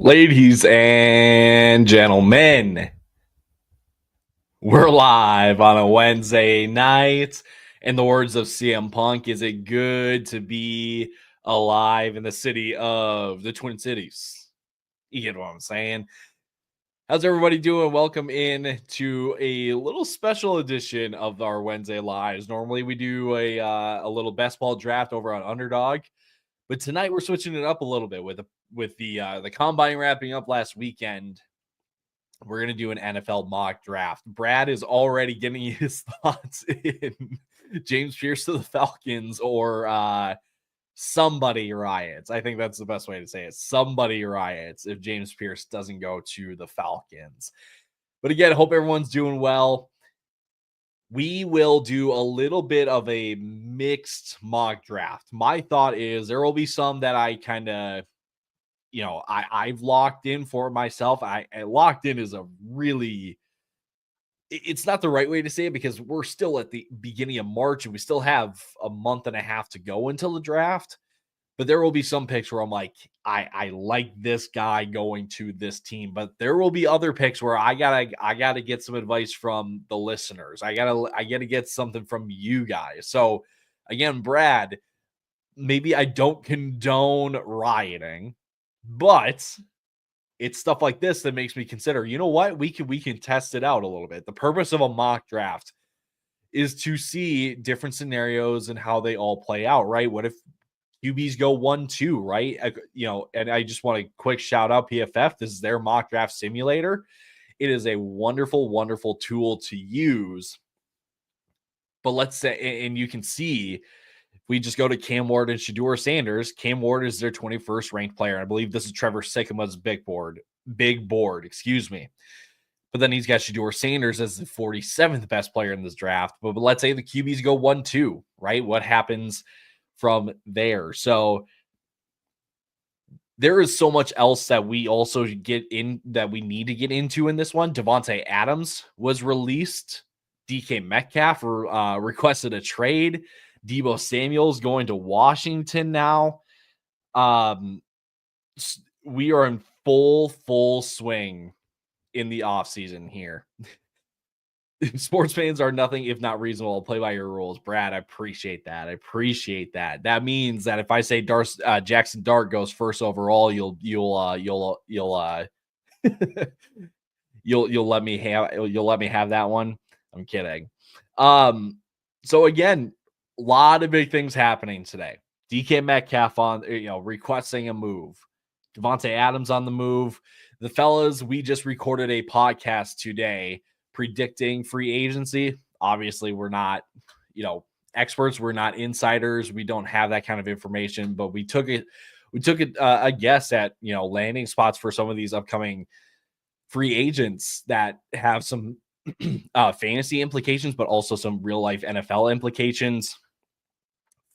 Ladies and gentlemen, we're live on a Wednesday night. In the words of CM Punk, is it good to be alive in the city of the Twin Cities? You get what I'm saying? How's everybody doing? Welcome in to a little special edition of our Wednesday lives. Normally we do a little best ball draft over on Underdog, but tonight we're switching it up a little bit with the combine wrapping up last weekend. We're going to do an NFL mock draft. Brad is already getting his thoughts in James Pierce to the Falcons or somebody riots. I think that's the best way to say it. Somebody riots if James Pierce doesn't go to the Falcons. But again, hope everyone's doing well. We will do a little bit of a mixed mock draft. My thought is there will be some that I kind of I've locked in for myself. I locked in is a really, it's not the right way to say it because we're still at the beginning of March and we still have a month and a half to go until the draft. But there will be some picks where I'm like, I like this guy going to this team. But there will be other picks where I gotta get some advice from the listeners. I gotta get something from you guys. So again, Brad, maybe I don't condone rioting, but it's stuff like this that makes me consider, you know what? We can test it out a little bit. The purpose of a mock draft is to see different scenarios and how they all play out, right? What if QBs go 1-2, right? And I just want a quick shout out PFF. This is their mock draft simulator. It is a wonderful, wonderful tool to use. But let's say, and you can see, we just go to Cam Ward and Shedeur Sanders. Cam Ward is their 21st ranked player. I believe this is Trevor Sycam's big board, excuse me. But then he's got Shedeur Sanders as the 47th best player in this draft. But let's say the QBs go 1-2, right? What happens from there? So there is so much else that we also get in that we need to get into in this one. Devontae Adams was released. DK Metcalf requested a trade. Deebo Samuel's going to Washington now. We are in full swing in the offseason here. Sports fans are nothing if not reasonable. Play by your rules. Brad, I appreciate that. That means that if I say Jackson Dart goes first overall, you'll let me have that one. I'm kidding. So again, a lot of big things happening today. DK Metcalf requesting a move. Devontae Adams on the move. The fellas, we just recorded a podcast today predicting free agency. Obviously, we're not, experts. We're not insiders. We don't have that kind of information, but we took a guess at, landing spots for some of these upcoming free agents that have some fantasy implications, but also some real life NFL implications.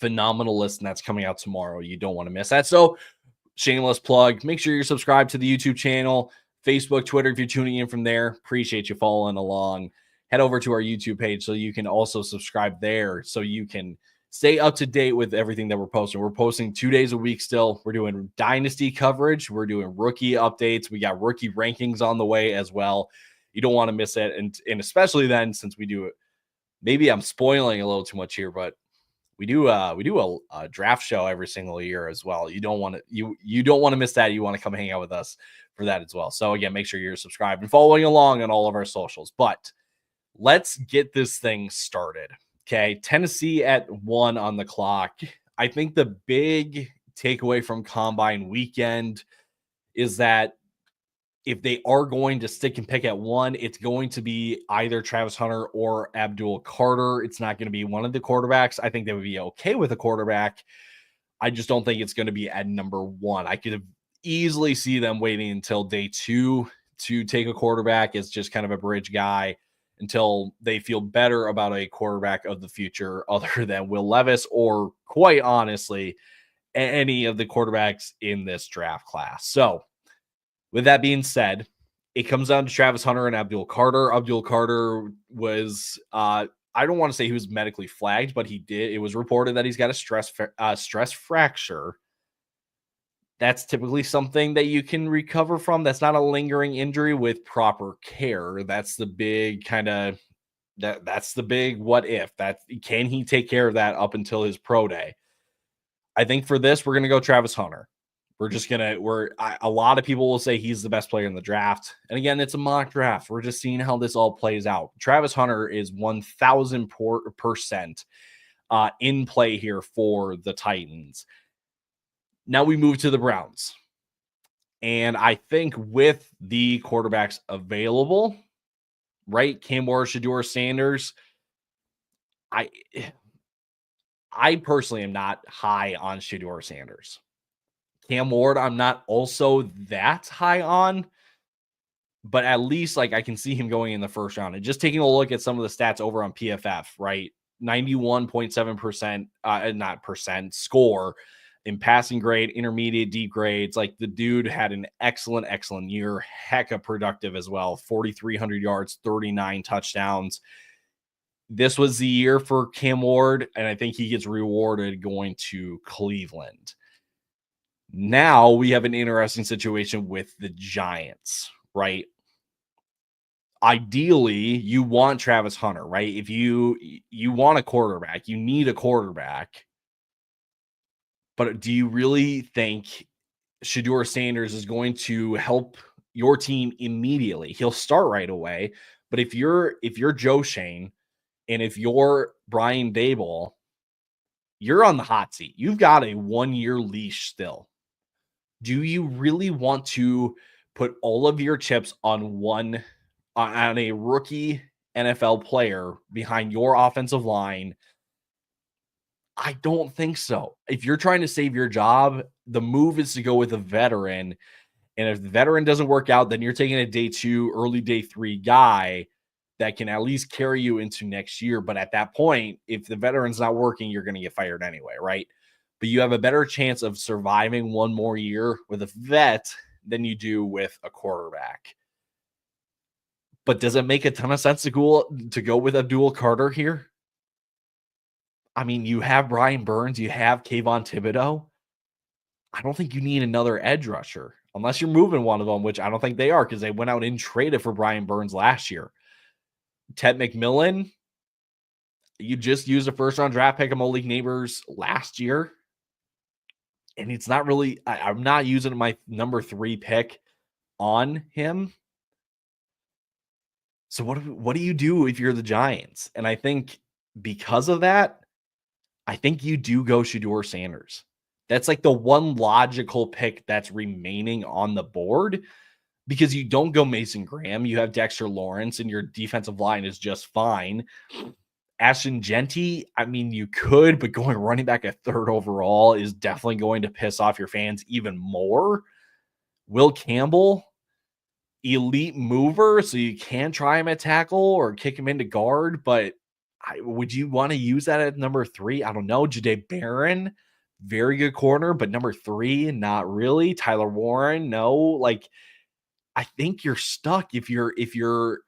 Phenomenal list, and that's coming out tomorrow. You don't want to miss that. So shameless plug, make sure you're subscribed to the YouTube channel, Facebook, Twitter, if you're tuning in from there. Appreciate you following along. Head over to our YouTube page so you can also subscribe there so you can stay up to date with everything that we're posting. We're posting 2 days a week still. We're doing Dynasty coverage. We're doing rookie updates. We got rookie rankings on the way as well. You don't want to miss it. And especially then, since we do it, maybe I'm spoiling a little too much here, but we do a draft show every single year as well. You don't want to miss that. You want to come hang out with us for that as well. So again, make sure you're subscribed and following along on all of our socials. But let's get this thing started. Okay, Tennessee at 1 on the clock. I think the big takeaway from Combine weekend is that if they are going to stick and pick at 1, it's going to be either Travis Hunter or Abdul Carter. It's not going to be one of the quarterbacks. I think they would be okay with a quarterback. I just don't think it's going to be at number 1. I could easily see them waiting until day 2 to take a quarterback as just kind of a bridge guy until they feel better about a quarterback of the future other than Will Levis or, quite honestly, any of the quarterbacks in this draft class. So, with that being said, it comes down to Travis Hunter and Abdul Carter. Abdul Carter was, I don't want to say he was medically flagged, but he did. It was reported that he's got a stress fracture. That's typically something that you can recover from. That's not a lingering injury with proper care. That's the big kind of that's the big what if. That can he take care of that up until his pro day? I think for this, we're gonna go Travis Hunter. A lot of people will say he's the best player in the draft. And again, it's a mock draft. We're just seeing how this all plays out. Travis Hunter is 1000% in play here for the Titans. Now we move to the Browns. And I think with the quarterbacks available, right? Cam Ward, Shedeur Sanders. I personally am not high on Shedeur Sanders. Cam Ward, I'm not also that high on, but at least like I can see him going in the first round. And just taking a look at some of the stats over on PFF, right? 91.7%, not percent score in passing grade, intermediate, deep grades. Like the dude had an excellent year, hecka productive as well. 4,300 yards, 39 touchdowns. This was the year for Cam Ward, and I think he gets rewarded going to Cleveland. Now we have an interesting situation with the Giants, right? Ideally, you want Travis Hunter, right? If you want a quarterback, you need a quarterback. But do you really think Shedeur Sanders is going to help your team immediately? He'll start right away. But if you're Joe Shane and if you're Brian Daboll, you're on the hot seat. You've got a 1-year leash still. Do you really want to put all of your chips on a rookie NFL player behind your offensive line? I don't think so. If you're trying to save your job, the move is to go with a veteran. And if the veteran doesn't work out, then you're taking a day 2, early day 3 guy that can at least carry you into next year. But at that point, if the veteran's not working, you're going to get fired anyway, right? But you have a better chance of surviving one more year with a vet than you do with a quarterback. But does it make a ton of sense to go with Abdul Carter here? I mean, you have Brian Burns, you have Kayvon Thibodeau. I don't think you need another edge rusher unless you're moving one of them, which I don't think they are because they went out and traded for Brian Burns last year. Ted McMillan, you just used a first-round draft pick of Malik Neighbors last year. And it's not really, I'm not using my number 3 pick on him. So what do you do if you're the Giants? And I think because of that, I think you do go Shedeur Sanders. That's like the one logical pick that's remaining on the board because you don't go Mason Graham. You have Dexter Lawrence and your defensive line is just fine. Ashton Genty, I mean, you could, but going running back at 3rd overall is definitely going to piss off your fans even more. Will Campbell, elite mover, so you can try him at tackle or kick him into guard, but would you want to use that at number 3? I don't know. Jahdae Barron, very good corner, but number 3, not really. Tyler Warren, no. Like, I think you're stuck if you're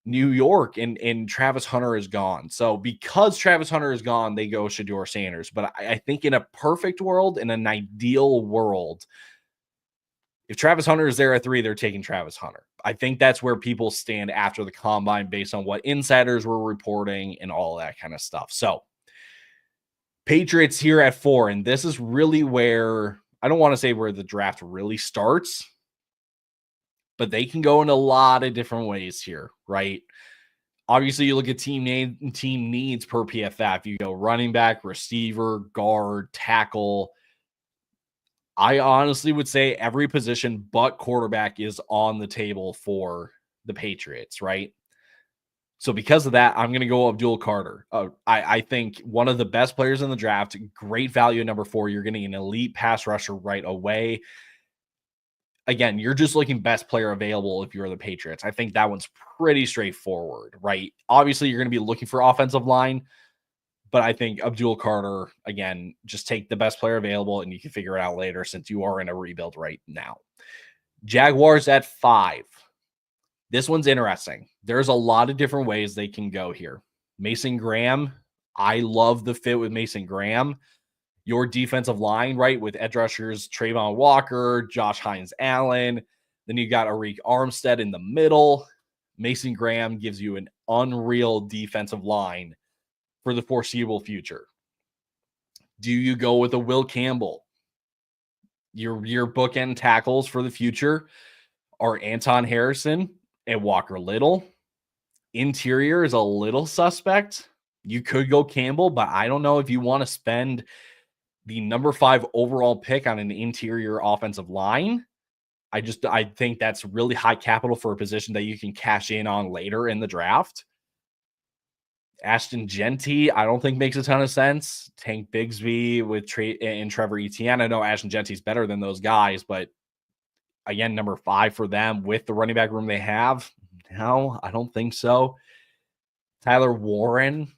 New York and Travis Hunter is gone. So because Travis Hunter is gone, they go Shedeur Sanders. But I think in a perfect world, in an ideal world, if Travis Hunter is there at 3, they're taking Travis Hunter. I think that's where people stand after the combine based on what insiders were reporting and all that kind of stuff. So Patriots here at 4, and this is really where, I don't want to say where the draft really starts, but they can go in a lot of different ways here, right? Obviously, you look at team needs per PFF. You go running back, receiver, guard, tackle. I honestly would say every position but quarterback is on the table for the Patriots, right? So because of that, I'm going to go Abdul Carter. I think one of the best players in the draft, great value at number 4. You're getting an elite pass rusher right away. Again, you're just looking best player available if you're the Patriots. I think that one's pretty straightforward, right? Obviously, you're going to be looking for offensive line, but I think Abdul Carter, again, just take the best player available and you can figure it out later since you are in a rebuild right now. Jaguars at 5. This one's interesting. There's a lot of different ways they can go here. Mason Graham, I love the fit with Mason Graham. your defensive line, right, with edge rushers Trayvon Walker, Josh Hines-Allen. Then you got Arik Armstead in the middle. Mason Graham gives you an unreal defensive line for the foreseeable future. Do you go with a Will Campbell? Your bookend tackles for the future are Anton Harrison and Walker Little. Interior is a little suspect. You could go Campbell, but I don't know if you want to spend the number 5 overall pick on an interior offensive line. I think that's really high capital for a position that you can cash in on later in the draft. Ashton Genty, I don't think makes a ton of sense. Tank Bigsby with and Trevor Etienne. I know Ashton Genty's better than those guys, but again, number 5 for them with the running back room they have. No, I don't think so. Tyler Warren,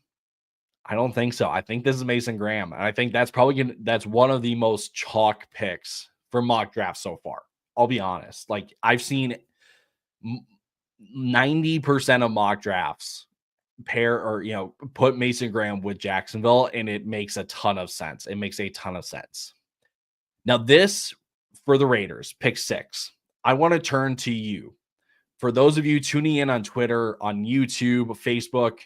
I don't think so. I think this is Mason Graham. And I think that's that's one of the most chalk picks for mock drafts so far. I'll be honest. Like, I've seen 90% of mock drafts put Mason Graham with Jacksonville, and it makes a ton of sense. It makes a ton of sense. Now, this for the Raiders, pick 6. I want to turn to you. For those of you tuning in on Twitter, on YouTube, Facebook,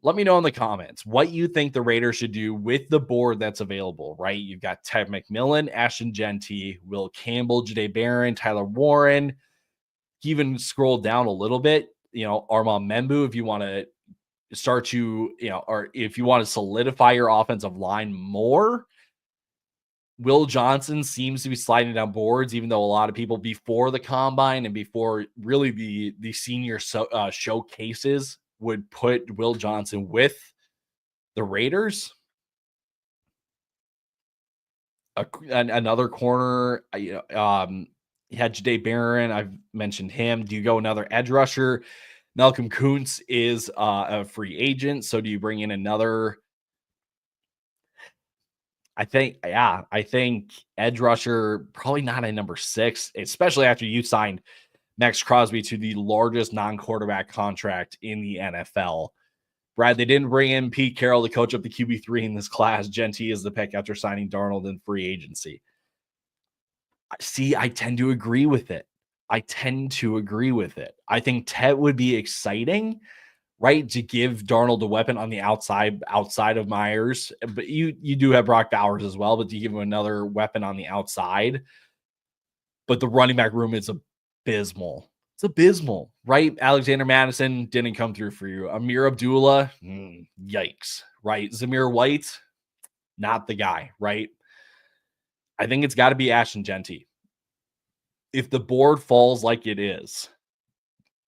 let me know in the comments what you think the Raiders should do with the board that's available, right? You've got Ted McMillan, Ashton Genty, Will Campbell, Jahdae Barron, Tyler Warren. Even scroll down a little bit, Armand Membu, if you want to start to, or if you want to solidify your offensive line more. Will Johnson seems to be sliding down boards, even though a lot of people before the combine and before really the senior showcases would put Will Johnson with the Raiders. Another corner, you had Jahdae Barron. I've mentioned him. Do you go another edge rusher? Malcolm Kuntz is a free agent. So do you bring in another? I think edge rusher, probably not at number 6, especially after you signed Max Crosby to the largest non-quarterback contract in the NFL. Brad, they didn't bring in Pete Carroll to coach up the QB3 in this class. Genty is the pick after signing Darnold in free agency. See, I tend to agree with it. I think Ted would be exciting, right, to give Darnold a weapon on the outside of Myers. But you do have Brock Bowers as well, but to give him another weapon on the outside. But the running back room is abysmal. It's abysmal, right? Alexander Madison didn't come through for you. Amir Abdullah, yikes, right? Zamir White, not the guy, right? I think it's got to be Ashton Genty. If the board falls like it is,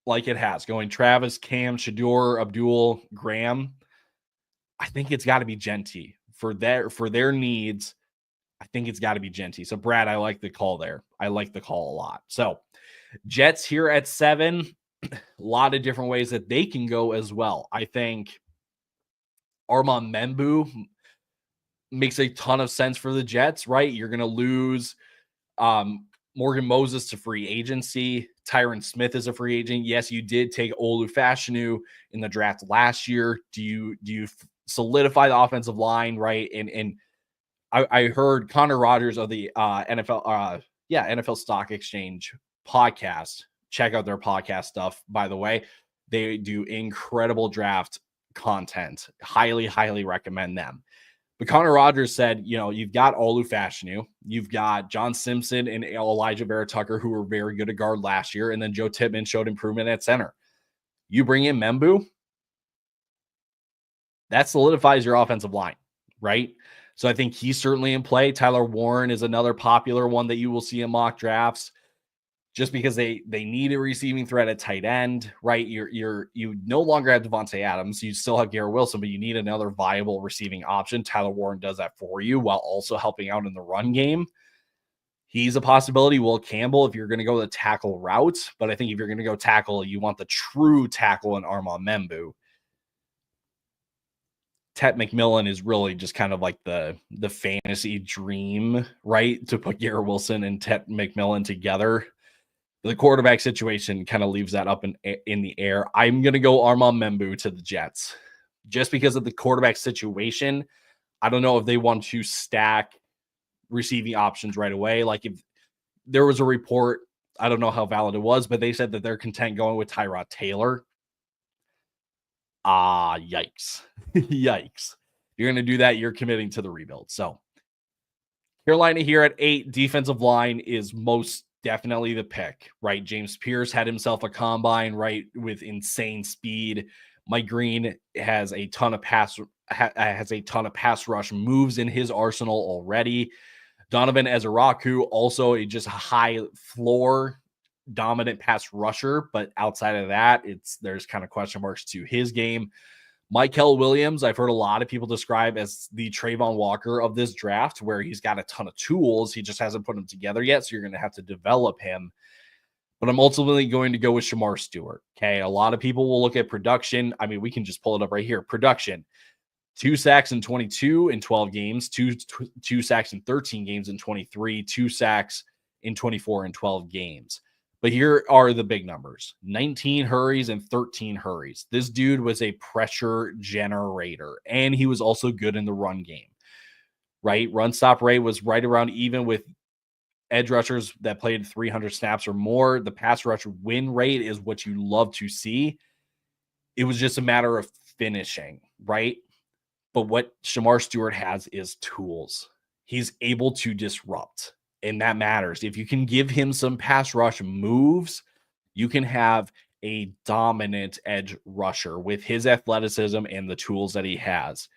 like it has, going Travis, Cam, Shador, Abdul, Graham, I think it's got to be Genty for their needs. I think it's got to be Genty. So Brad, I like the call there. I like the call a lot. So Jets here at 7, a lot of different ways that they can go as well. I think Armand Membu makes a ton of sense for the Jets, right? You're going to lose Morgan Moses to free agency. Tyron Smith is a free agent. Yes, you did take Olu Fashanu in the draft last year. Do you solidify the offensive line, right? And I heard Connor Rogers of the NFL Stock Exchange podcast. Check out their podcast stuff, by the way. They do incredible draft content. Highly, highly recommend them. But Connor Rogers said, you've got Olu Fashanu, you've got John Simpson and Elijah Vera Tucker, who were very good at guard last year, and then Joe Tippmann showed improvement at center. You bring in Membu, that solidifies your offensive line, right? So I think he's certainly in play. Tyler Warren is another popular one that you will see in mock drafts, just because they need a receiving threat at tight end, right? You no longer have Devontae Adams. You still have Garrett Wilson, but you need another viable receiving option. Tyler Warren does that for you while also helping out in the run game. He's a possibility. Will Campbell, if you're going to go the tackle route, but I think if you're going to go tackle, you want the true tackle in Armand Membu. Ted McMillan is really just kind of like the fantasy dream, right? To put Garrett Wilson and Ted McMillan together. The quarterback situation kind of leaves that up in the air. I'm going to go Armand Membu to the Jets. Just because of the quarterback situation, I don't know if they want to stack receiving options right away. Like if there was a report, I don't know how valid it was, but they said that they're content going with Tyrod Taylor. Yikes. Yikes. You're going to do that, you're committing to the rebuild. So Carolina here at 8, defensive line is most definitely the pick, right? James Pierce had himself a combine, right, with insane speed. Mike Green has a ton of pass rush moves in his arsenal already. Donovan Ezeraku, also just a high floor dominant pass rusher, but outside of that, there's kind of question marks to his game. Mykel Williams, I've heard a lot of people describe as the Trayvon Walker of this draft, where he's got a ton of tools. He just hasn't put them together yet, so you're going to have to develop him. But I'm ultimately going to go with Shamar Stewart. Okay, a lot of people will look at production. I mean, we can just pull it up right here. Production: 2 sacks in 22 in 12 games, two sacks in 13 games in 23, 2 sacks in 24 and 12 games. But here are the big numbers: 19 hurries and 13 hurries. This dude was a pressure generator, and he was also good in the run game, right? Run stop rate was right around even with edge rushers that played 300 snaps or more. The pass rush win rate is what you love to see. It was just a matter of finishing, right? But what Shamar Stewart has is tools. He's able to disrupt, and that matters. If you can give him some pass rush moves, you can have a dominant edge rusher with his athleticism and the tools that he has.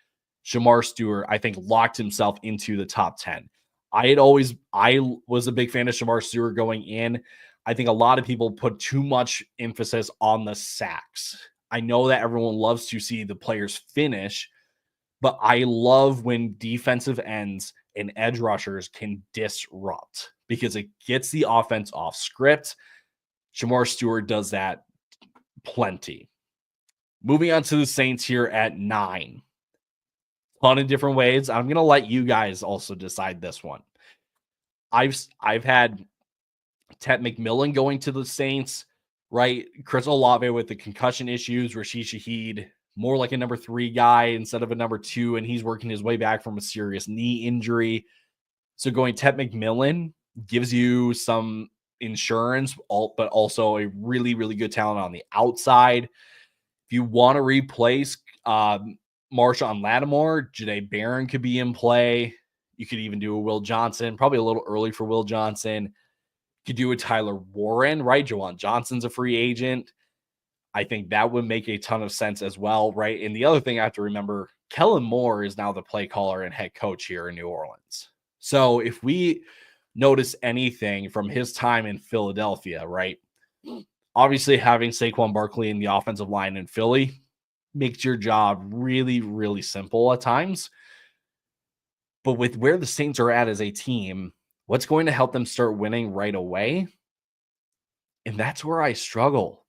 Shamar Stewart, I think, locked himself into the top 10. I was a big fan of Shamar Stewart going in. I think a lot of people put too much emphasis on the sacks. I know that everyone loves to see the players finish, but I love when defensive ends and edge rushers can disrupt because it gets the offense off script. Shamar Stewart does that plenty. Moving on to the Saints here at 9. Ton of different ways. I'm going to let you guys also decide this one. I've had Ted McMillan going to the Saints, right? Chris Olave with the concussion issues, Rashid Shaheed, more like a number 3 guy instead of a number 2, and he's working his way back from a serious knee injury. So going Ted McMillan gives you some insurance, but also a really, really good talent on the outside. If you want to replace Marshawn Lattimore, Jahdae Barron could be in play. You could even do a Will Johnson, probably a little early for Will Johnson. You could do a Tyler Warren, right? Jawan Johnson's a free agent. I think that would make a ton of sense as well, right? And the other thing I have to remember, Kellen Moore is now the play caller and head coach here in New Orleans. So if we notice anything from his time in Philadelphia, right? Obviously, having Saquon Barkley in the offensive line in Philly makes your job really, really simple at times. But with where the Saints are at as a team, what's going to help them start winning right away? And that's where I struggle.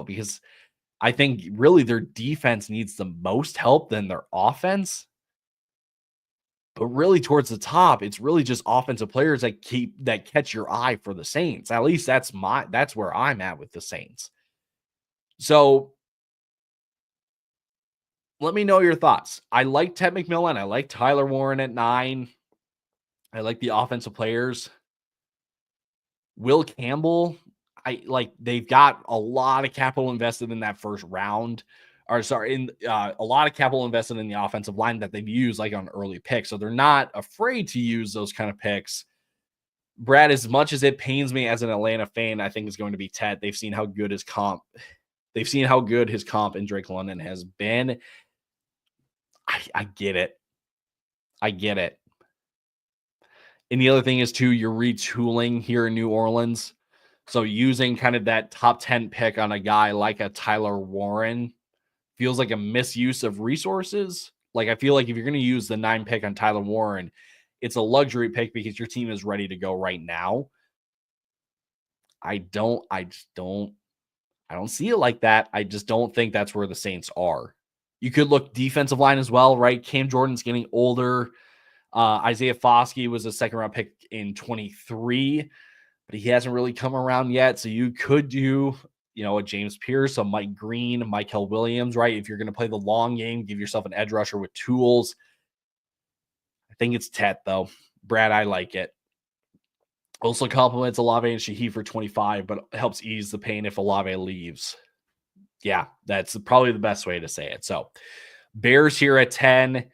Because I think really their defense needs the most help than their offense. But really towards the top, it's really just offensive players that catch your eye for the Saints. At least that's where I'm at with the Saints. So let me know your thoughts. I like Ted McMillan. I like Tyler Warren at 9. I like the offensive players. Will Campbell, they've got a lot of capital invested in that first round. A lot of capital invested in the offensive line that they've used like on early picks. So they're not afraid to use those kind of picks. Brad, as much as it pains me as an Atlanta fan, I think it's going to be Ted. They've seen how good his comp in Drake London has been. I get it. And the other thing is, too, you're retooling here in New Orleans. So using kind of that top 10 pick on a guy like a Tyler Warren feels like a misuse of resources. Like, I feel like if you're going to use the 9 pick on Tyler Warren, it's a luxury pick because your team is ready to go right now. I don't see it like that. I just don't think that's where the Saints are. You could look defensive line as well, right? Cam Jordan's getting older. Isaiah Foskey was a second-round pick in 23, but he hasn't really come around yet. So you could do, a James Pierce, a Mike Green, Mykel Williams, right? If you're going to play the long game, give yourself an edge rusher with tools. think it's Tet, though. Brad, I like it. Also compliments Olave and Shaheed for 25, but helps ease the pain if Olave leaves. Yeah, that's probably the best way to say it. So Bears here at 10.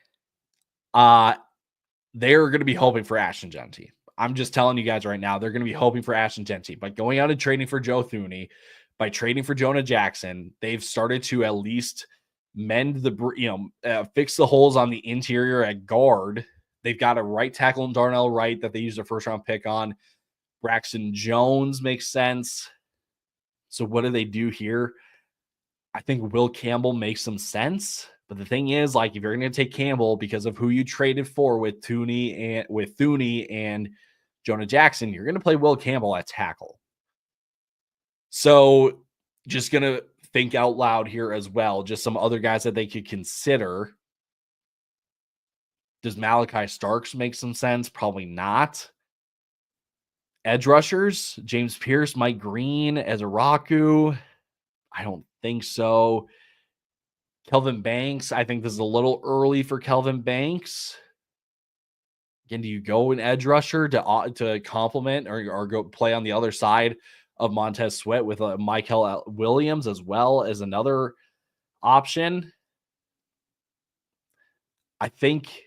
They're going to be hoping for Ashton Genty. I'm just telling you guys right now, they're going to be hoping for Ashton Genty. By going out and trading for Joe Thuney, by trading for Jonah Jackson, they've started to at least mend fix the holes on the interior at guard. They've got a right tackle in Darnell Wright that they used a first round pick on. Braxton Jones makes sense. So what do they do here? I think Will Campbell makes some sense. But the thing is, like, if you're going to take Campbell because of who you traded for with Thuney and Jonah Jackson, you're going to play Will Campbell at tackle. So just going to think out loud here as well. Just some other guys that they could consider. Does Malachi Starks make some sense? Probably not. Edge rushers, James Pierce, Mike Green, Ezeraku. I don't think so. Kelvin Banks, I think this is a little early for Kelvin Banks. Again, do you go an edge rusher to complement or go play on the other side of Montez Sweat with Michael Williams as well as another option? I think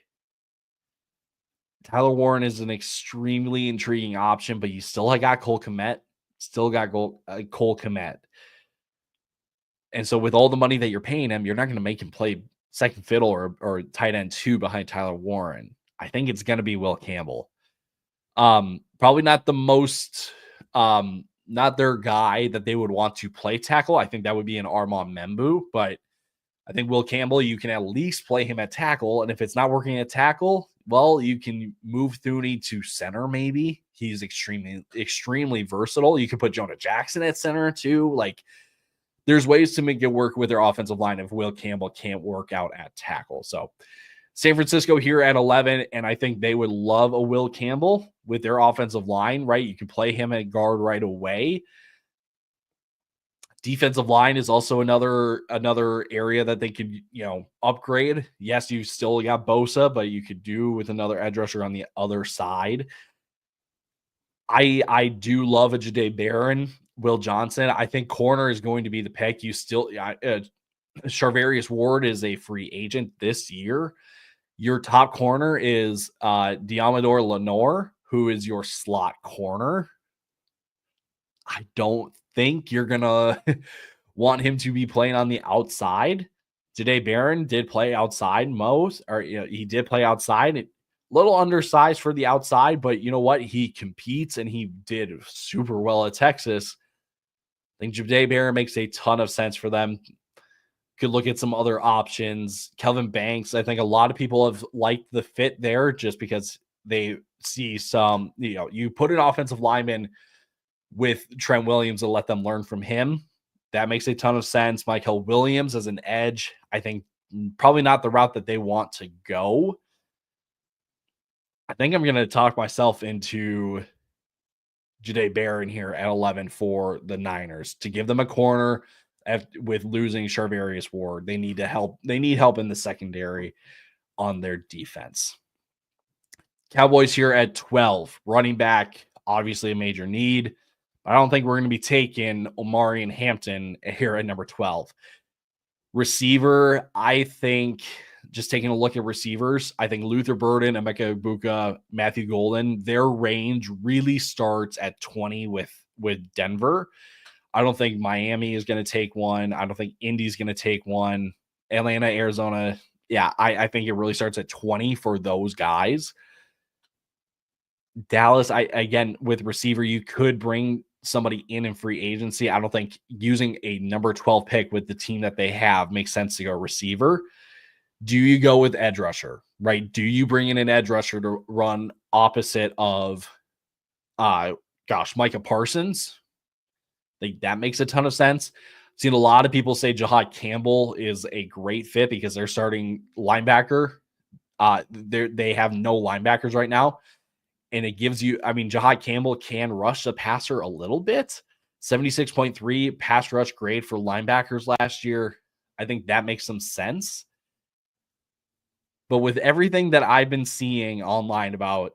Tyler Warren is an extremely intriguing option, but you still got Cole Kmet. Cole Kmet. And so with all the money that you're paying him, you're not going to make him play second fiddle or tight end 2 behind Tyler Warren. I think it's going to be Will Campbell. Probably not the most, not their guy that they would want to play tackle. I think that would be an Armand Membu, but I think Will Campbell, you can at least play him at tackle. And if it's not working at tackle, well, you can move Thuney to center maybe. He's extremely versatile. You could put Jonah Jackson at center too. Like, there's ways to make it work with their offensive line if Will Campbell can't work out at tackle. So San Francisco here at 11, and I think they would love a Will Campbell with their offensive line, right? You can play him at guard right away. Defensive line is also another area that they could, upgrade. Yes, you still got Bosa, but you could do with another edge rusher on the other side. I do love a Jahdae Barron, Will Johnson. I think corner is going to be the pick. Charvarius Ward is a free agent this year. Your top corner is Diamador Lenore, who is your slot corner. I don't think you're going to want him to be playing on the outside. Jahdae Barron did play outside he did play outside. A little undersized for the outside, but you know what? He competes and he did super well at Texas. I think Jahdae Barron makes a ton of sense for them. Could look at some other options. Kelvin Banks, I think a lot of people have liked the fit there just because they see some, you put an offensive lineman with Trent Williams and let them learn from him. That makes a ton of sense. Michael Williams as an edge, I think probably not the route that they want to go. I think I'm going to talk myself into Jahdae Barron here at 11 for the Niners to give them a corner with losing Charvarius Ward. They need help in the secondary on their defense. Cowboys here at 12. Running back, obviously a major need. I don't think we're going to be taking Omari and Hampton here at number 12. Receiver, I think, just taking a look at receivers, I think Luther Burden, Emeka Egbuka, Matthew Golden, their range really starts at 20 with Denver. I don't think Miami is going to take one. I don't think Indy's going to take one. Atlanta, Arizona, yeah, I think it really starts at 20 for those guys. Dallas, again, with receiver, you could bring somebody in free agency. I don't think using a number 12 pick with the team that they have makes sense to go receiver. Do you go with edge rusher, right? Do you bring in an edge rusher to run opposite of, Micah Parsons? I think that makes a ton of sense. I've seen a lot of people say Jahad Campbell is a great fit because they're starting linebacker. They have no linebackers right now. And it gives you, Jahad Campbell can rush the passer a little bit. 76.3 pass rush grade for linebackers last year. I think that makes some sense. But with everything that I've been seeing online about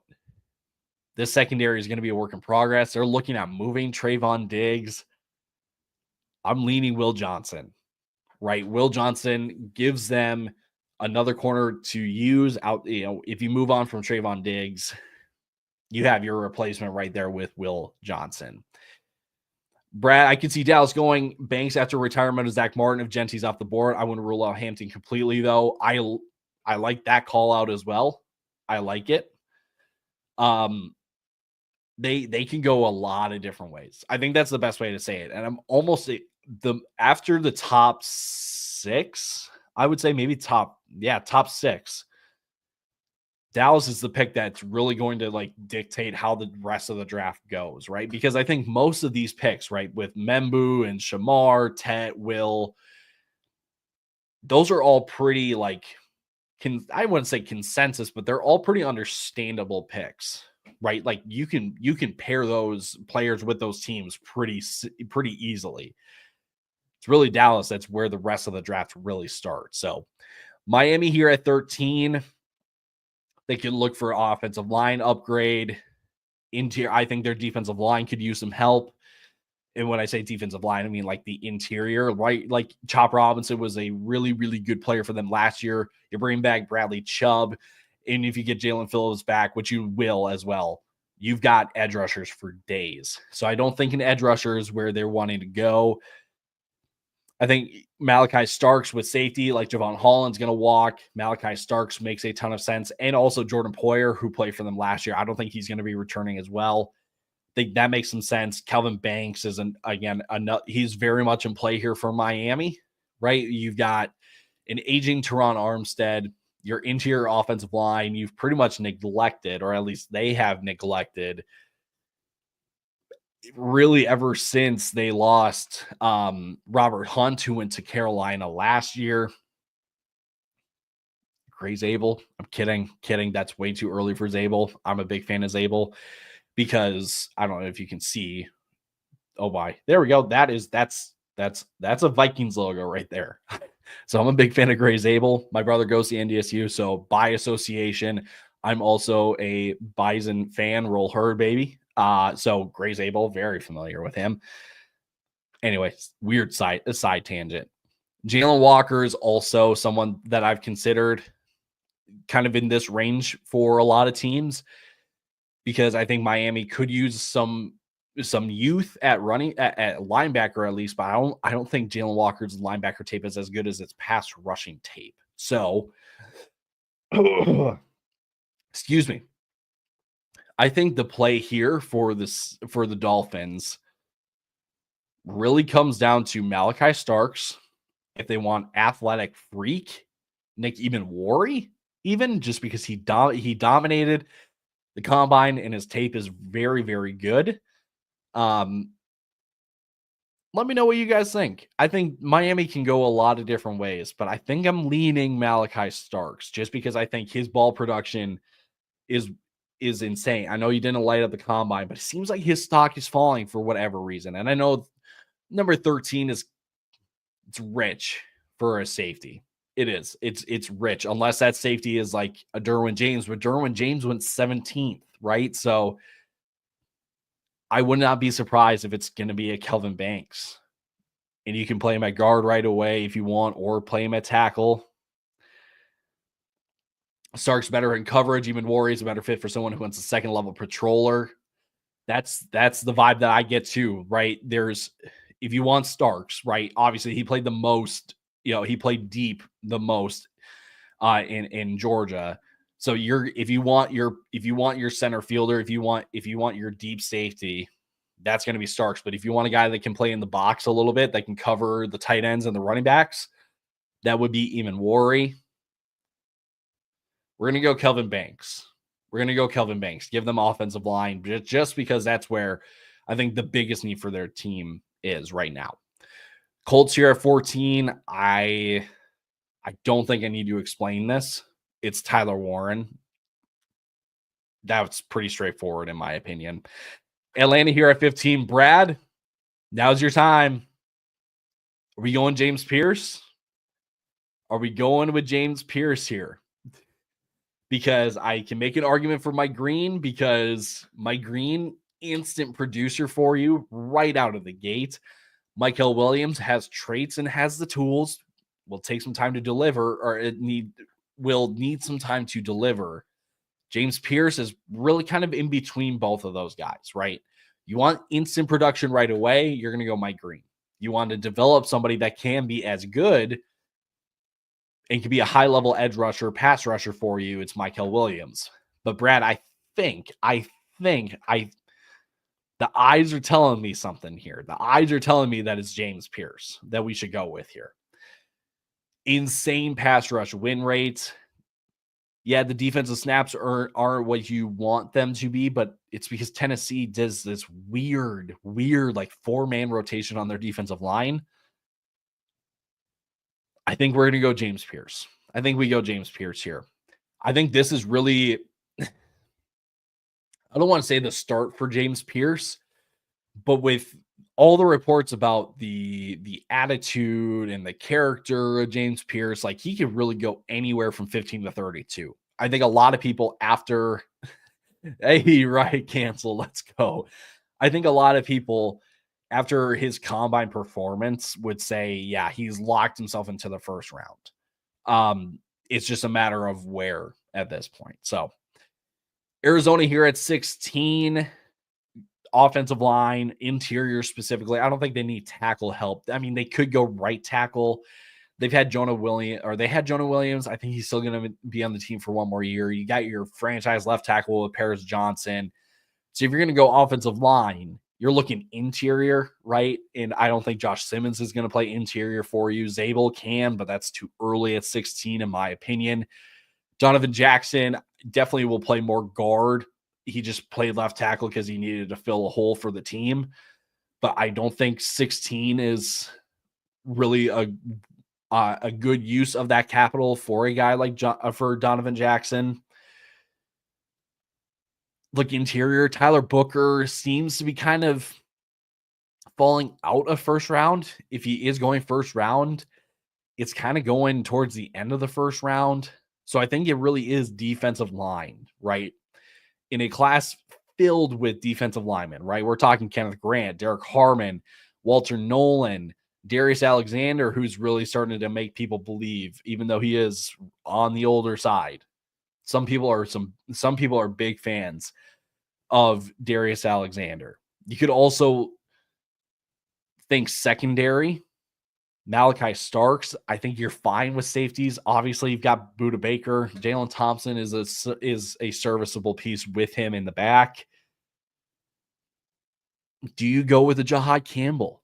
this secondary is going to be a work in progress, they're looking at moving Trayvon Diggs. I'm leaning Will Johnson, right? Will Johnson gives them another corner to use out. If you move on from Trayvon Diggs, you have your replacement right there with Will Johnson. Brad, I could see Dallas going Banks after retirement of Zach Martin if Genty's off the board. I wouldn't rule out Hampton completely, though. I like that call out as well. I like it. They can go a lot of different ways. I think that's the best way to say it. And I'm almost after the top 6, I would say maybe top 6. Dallas is the pick that's really going to like dictate how the rest of the draft goes, right? Because I think most of these picks, right, with Membu and Shamar, Tet, Will, those are all pretty like I wouldn't say consensus, but they're all pretty understandable picks, right? Like you can pair those players with those teams pretty easily. It's really Dallas that's where the rest of the draft really starts. So Miami here at 13. They could look for offensive line upgrade. Interior, I think their defensive line could use some help. And when I say defensive line, I mean like the interior, right? Like Chop Robinson was a really, really good player for them last year. You bring back Bradley Chubb, and if you get Jalen Phillips back, which you will as well, you've got edge rushers for days. So I don't think an edge rusher is where they're wanting to go. I think Malachi Starks with safety, like Javon Holland's going to walk. Malachi Starks makes a ton of sense. And also Jordan Poyer, who played for them last year. I don't think he's going to be returning as well. I think that makes some sense. Kelvin Banks is, he's very much in play here for Miami, right? You've got an aging Teron Armstead, your interior offensive line. You've pretty much neglected, or at least they have neglected, really ever since they lost Robert Hunt, who went to Carolina last year. Gray Zabel. I'm kidding. That's way too early for Zabel. I'm a big fan of Zabel because I don't know if you can see. Oh my, there we go. That's a Vikings logo right there. So I'm a big fan of Gray Zabel. My brother goes to NDSU, so by association, I'm also a Bison fan. Roll Herd, baby. So Gray Zabel, very familiar with him. Anyway, weird side tangent. Jalen Walker is also someone that I've considered kind of in this range for a lot of teams because I think Miami could use some youth at running at linebacker at least, but I don't think Jalen Walker's linebacker tape is as good as its pass rushing tape. So, excuse me. I think the play here for the Dolphins really comes down to Malachi Starks. If they want athletic freak, Nick Ebenwari, even just because he dominated the combine and his tape is very, very good. Let me know what you guys think. I think Miami can go a lot of different ways, but I think I'm leaning Malachi Starks just because I think his ball production is insane. I know you didn't light up the combine, but it seems like his stock is falling for whatever reason. And I know number 13 it's rich for a safety. It is. It's rich, unless that safety is like a Derwin James, but Derwin James went 17th, right? So I would not be surprised if it's going to be a Kelvin Banks. And you can play him at guard right away if you want, or play him at tackle. Stark's better in coverage. Even Warrior's a better fit for someone who wants a second level patroller. That's the vibe that I get too, right? If you want Starks, right? Obviously, he played the most. He played deep the most in Georgia. So if you want your center fielder, if you want your deep safety, that's going to be Starks. But if you want a guy that can play in the box a little bit, that can cover the tight ends and the running backs, that would be Eamon Worry. We're going to go Kelvin Banks. Give them offensive line just because that's where I think the biggest need for their team is right now. Colts here at 14. I don't think I need to explain this. It's Tyler Warren. That's pretty straightforward in my opinion. Atlanta here at 15. Brad, now's your time. Are we going James Pierce? Are we going with James Pierce here? because I can make an argument for Mike Green, because Mike Green, instant producer for you right out of the gate. Michael Williams has traits and has the tools, will take some time to deliver, or will need some time to deliver. James Pierce is really kind of in between both of those guys, right? You want instant production right away, you're going to go Mike Green. You want to develop somebody that can be as good and can be a high-level edge rusher, pass rusher for you, it's Michael Williams. But Brad, I think the eyes are telling me something here. The eyes are telling me that it's James Pierce that we should go with here. Insane pass rush win rate. Yeah, the defensive snaps aren't what you want them to be, but it's because Tennessee does this weird, like 4-man rotation on their defensive line. I think we're going to go James Pierce. I think we go James Pierce here. I think this is really, I don't want to say the start for James Pierce, but with all the reports about the attitude and the character of James Pierce, like he could really go anywhere from 15 to 32. I think a lot of people after, hey, right, cancel, let's go. I think a lot of people after his combine performance would say, yeah, he's locked himself into the first round. It's just a matter of where at this point. So Arizona here at 16. Offensive line, interior specifically. I don't think they need tackle help. I mean, they could go right tackle. They had Jonah Williams. I think he's still going to be on the team for one more year. You got your franchise left tackle with Paris Johnson. So if you're going to go offensive line, you're looking interior, right? And I don't think Josh Simmons is going to play interior for you. Zabel can, but that's too early at 16, in my opinion. Donovan Jackson definitely will play more guard. He just played left tackle because he needed to fill a hole for the team. But I don't think 16 is really a good use of that capital for a guy like for Donovan Jackson. Look, interior, Tyler Booker seems to be kind of falling out of first round. If he is going first round, it's kind of going towards the end of the first round. So I think it really is defensive line, right? In a class filled with defensive linemen, right? We're talking Kenneth Grant, Derek Harmon, Walter Nolan, Darius Alexander, who's really starting to make people believe, even though he is on the older side. Some people are big fans of Darius Alexander. You could also think secondary. Malachi Starks, I think you're fine with safeties. Obviously, you've got Budda Baker. Jalen Thompson is a serviceable piece with him in the back. Do you go with a Jahad Campbell,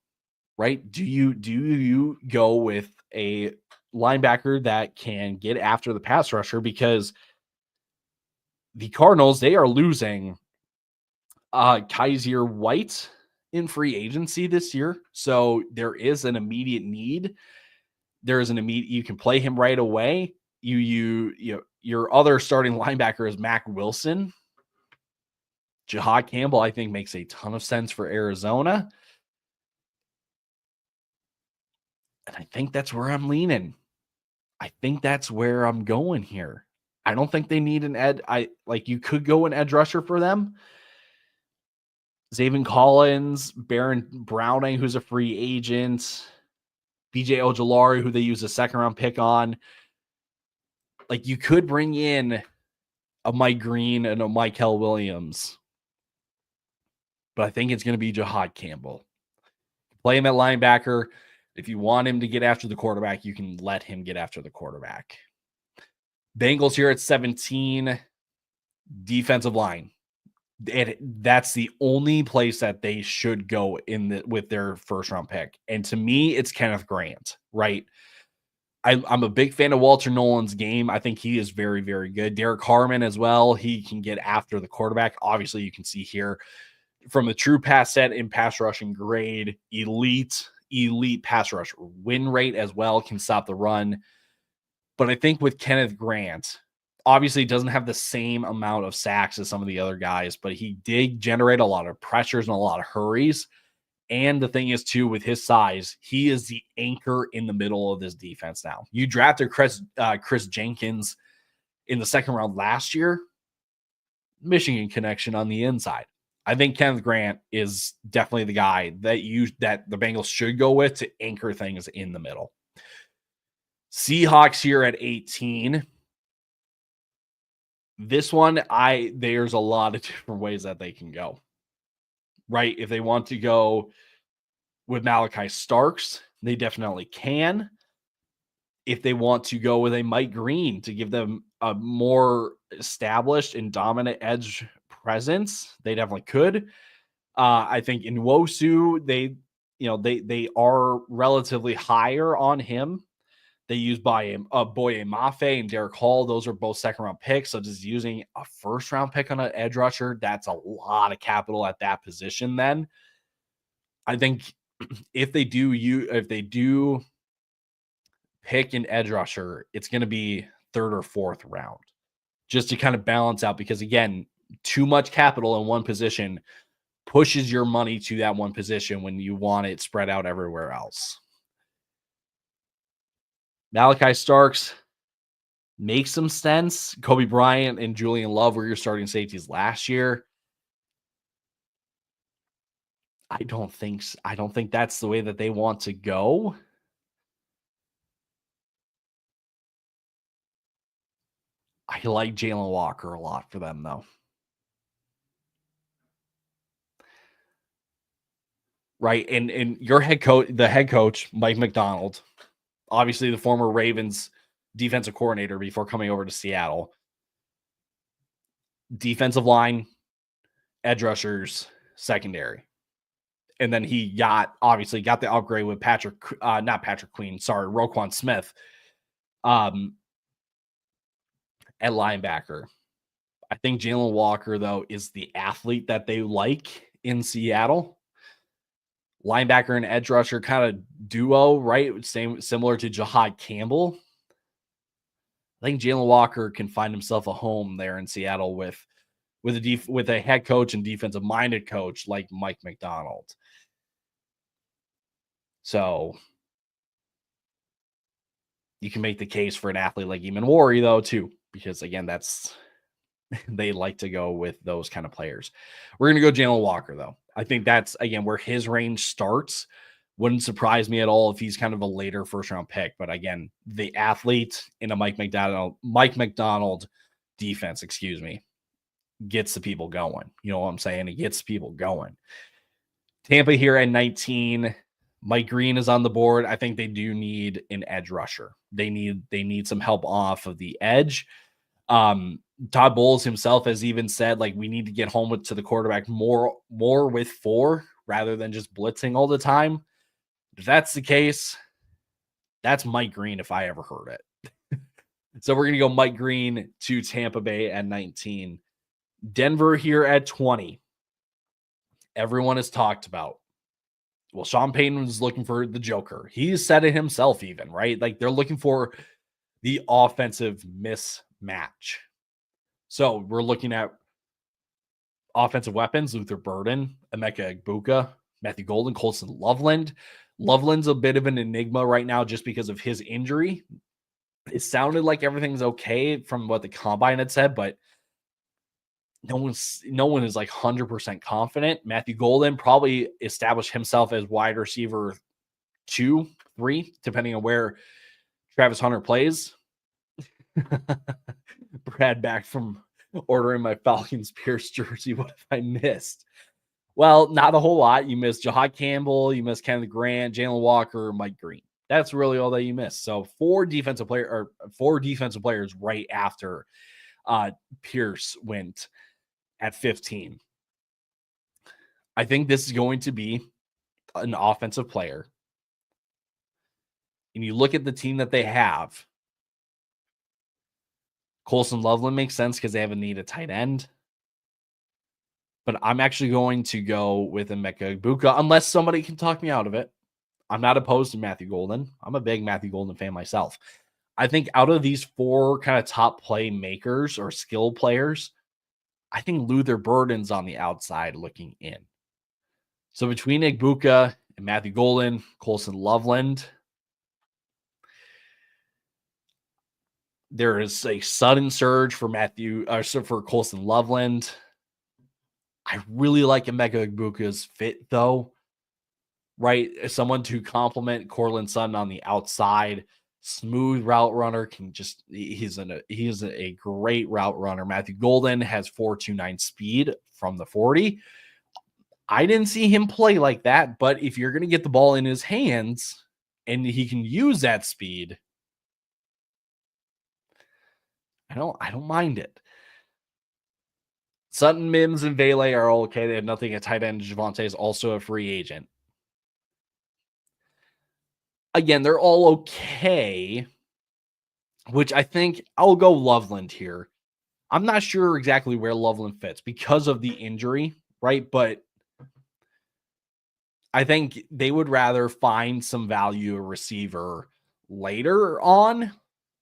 right? Do you go with a linebacker that can get after the pass rusher? Because the Cardinals, they are losing Kaiser White in free agency this year. So there is an immediate need. You can play him right away. Your other starting linebacker is Mac Wilson. Jahad Campbell, I think, makes a ton of sense for Arizona. And I think that's where I'm leaning. I think that's where I'm going here. I don't think they need an you could go an edge rusher for them. Zaven Collins, Baron Browning, who's a free agent, BJ Ojolari, who they use a second-round pick on. Like, you could bring in a Mike Green and a Michael Williams, but I think it's going to be Jahad Campbell. Play him at linebacker. If you want him to get after the quarterback, you can let him get after the quarterback. Bengals here at 17, defensive line. That's the only place that they should go with their first round pick. And to me, it's Kenneth Grant, right? I'm a big fan of Walter Nolan's game. I think he is very, very good. Derek Harmon as well. He can get after the quarterback. Obviously, you can see here from the true pass set in pass rushing grade, elite pass rush win rate as well, can stop the run. But I think with Kenneth Grant, obviously, he doesn't have the same amount of sacks as some of the other guys, but he did generate a lot of pressures and a lot of hurries. And the thing is, too, with his size, he is the anchor in the middle of this defense now. You drafted Chris Jenkins in the second round last year, Michigan connection on the inside. I think Kenneth Grant is definitely the guy that the Bengals should go with to anchor things in the middle. Seahawks here at 18. This one, there's a lot of different ways that they can go. Right? If they want to go with Malachi Starks, they definitely can. If they want to go with a Mike Green to give them a more established and dominant edge presence, they definitely could. I think in Nwosu, they are relatively higher on him. They use Boye Mafe and Derek Hall. Those are both second round picks. So just using a first round pick on an edge rusher, that's a lot of capital at that position. Then I think if they do pick an edge rusher, it's going to be third or fourth round, just to kind of balance out, because again, too much capital in one position pushes your money to that one position when you want it spread out everywhere else. Malachi Starks makes some sense. Kobe Bryant and Julian Love were your starting safeties last year. I don't think that's the way that they want to go. I like Jalen Walker a lot for them, though. Right. And your the head coach, Mike McDonald, obviously the former Ravens defensive coordinator before coming over to Seattle. Defensive line, edge rushers, secondary. And then he obviously got the upgrade with Roquan Smith at linebacker. I think Jalen Walker, though, is the athlete that they like in Seattle. Linebacker and edge rusher kind of duo, right? Similar to Jahad Campbell. I think Jalen Walker can find himself a home there in Seattle with a head coach and defensive minded coach like Mike McDonald. So you can make the case for an athlete like Eamon Warry, though, too, because again, they like to go with those kind of players. We're going to go Jalen Walker, though. I think that's, again, where his range starts. Wouldn't surprise me at all if he's kind of a later first round pick. But again, the athlete in a Mike McDonald defense, gets the people going. You know what I'm saying? It gets people going. Tampa here at 19. Mike Green is on the board. I think they do need an edge rusher. They need some help off of the edge. Todd Bowles himself has even said, like, we need to get home to the quarterback more with 4 rather than just blitzing all the time. If that's the case, that's Mike Green if I ever heard it. So we're going to go Mike Green to Tampa Bay at 19. Denver here at 20. Everyone has talked about, well, Sean Payton was looking for the Joker. He said it himself even, right? Like, they're looking for the offensive mismatch. So we're looking at offensive weapons: Luther Burden, Emeka Egbuka, Matthew Golden, Colson Loveland. Loveland's a bit of an enigma right now just because of his injury. It sounded like everything's okay from what the combine had said, but no one is like 100% confident. Matthew Golden probably established himself as wide receiver 2, 3, depending on where Travis Hunter plays. Brad back from ordering my Falcons Pierce jersey. What have I missed? Well, not a whole lot. You missed Jahad Campbell, you missed Kenneth Grant, Jalen Walker, Mike Green. That's really all that you missed. So 4 defensive players right after Pierce went at 15. I think this is going to be an offensive player. And you look at the team that they have. Colson Loveland makes sense because they have a need at tight end. But I'm actually going to go with Emeka Egbuka unless somebody can talk me out of it. I'm not opposed to Matthew Golden. I'm a big Matthew Golden fan myself. I think out of these 4 kind of top playmakers or skill players, I think Luther Burden's on the outside looking in. So between Egbuka and Matthew Golden, Colson Loveland, There is a sudden surge for for Colson Loveland. I really like Emeka Egbuka's fit, though, right? As someone to complement Cortland Sutton on the outside, smooth route runner, he's a great route runner. Matthew Golden has 4.29 speed from the 40. I didn't see him play like that, but if you're going to get the ball in his hands and he can use that speed, I don't mind it. Sutton, Mims, and Vele are all okay. They have nothing at tight end. Javonte is also a free agent. Again, they're all okay, which I think I'll go Loveland here. I'm not sure exactly where Loveland fits because of the injury, right? But I think they would rather find some value receiver later on.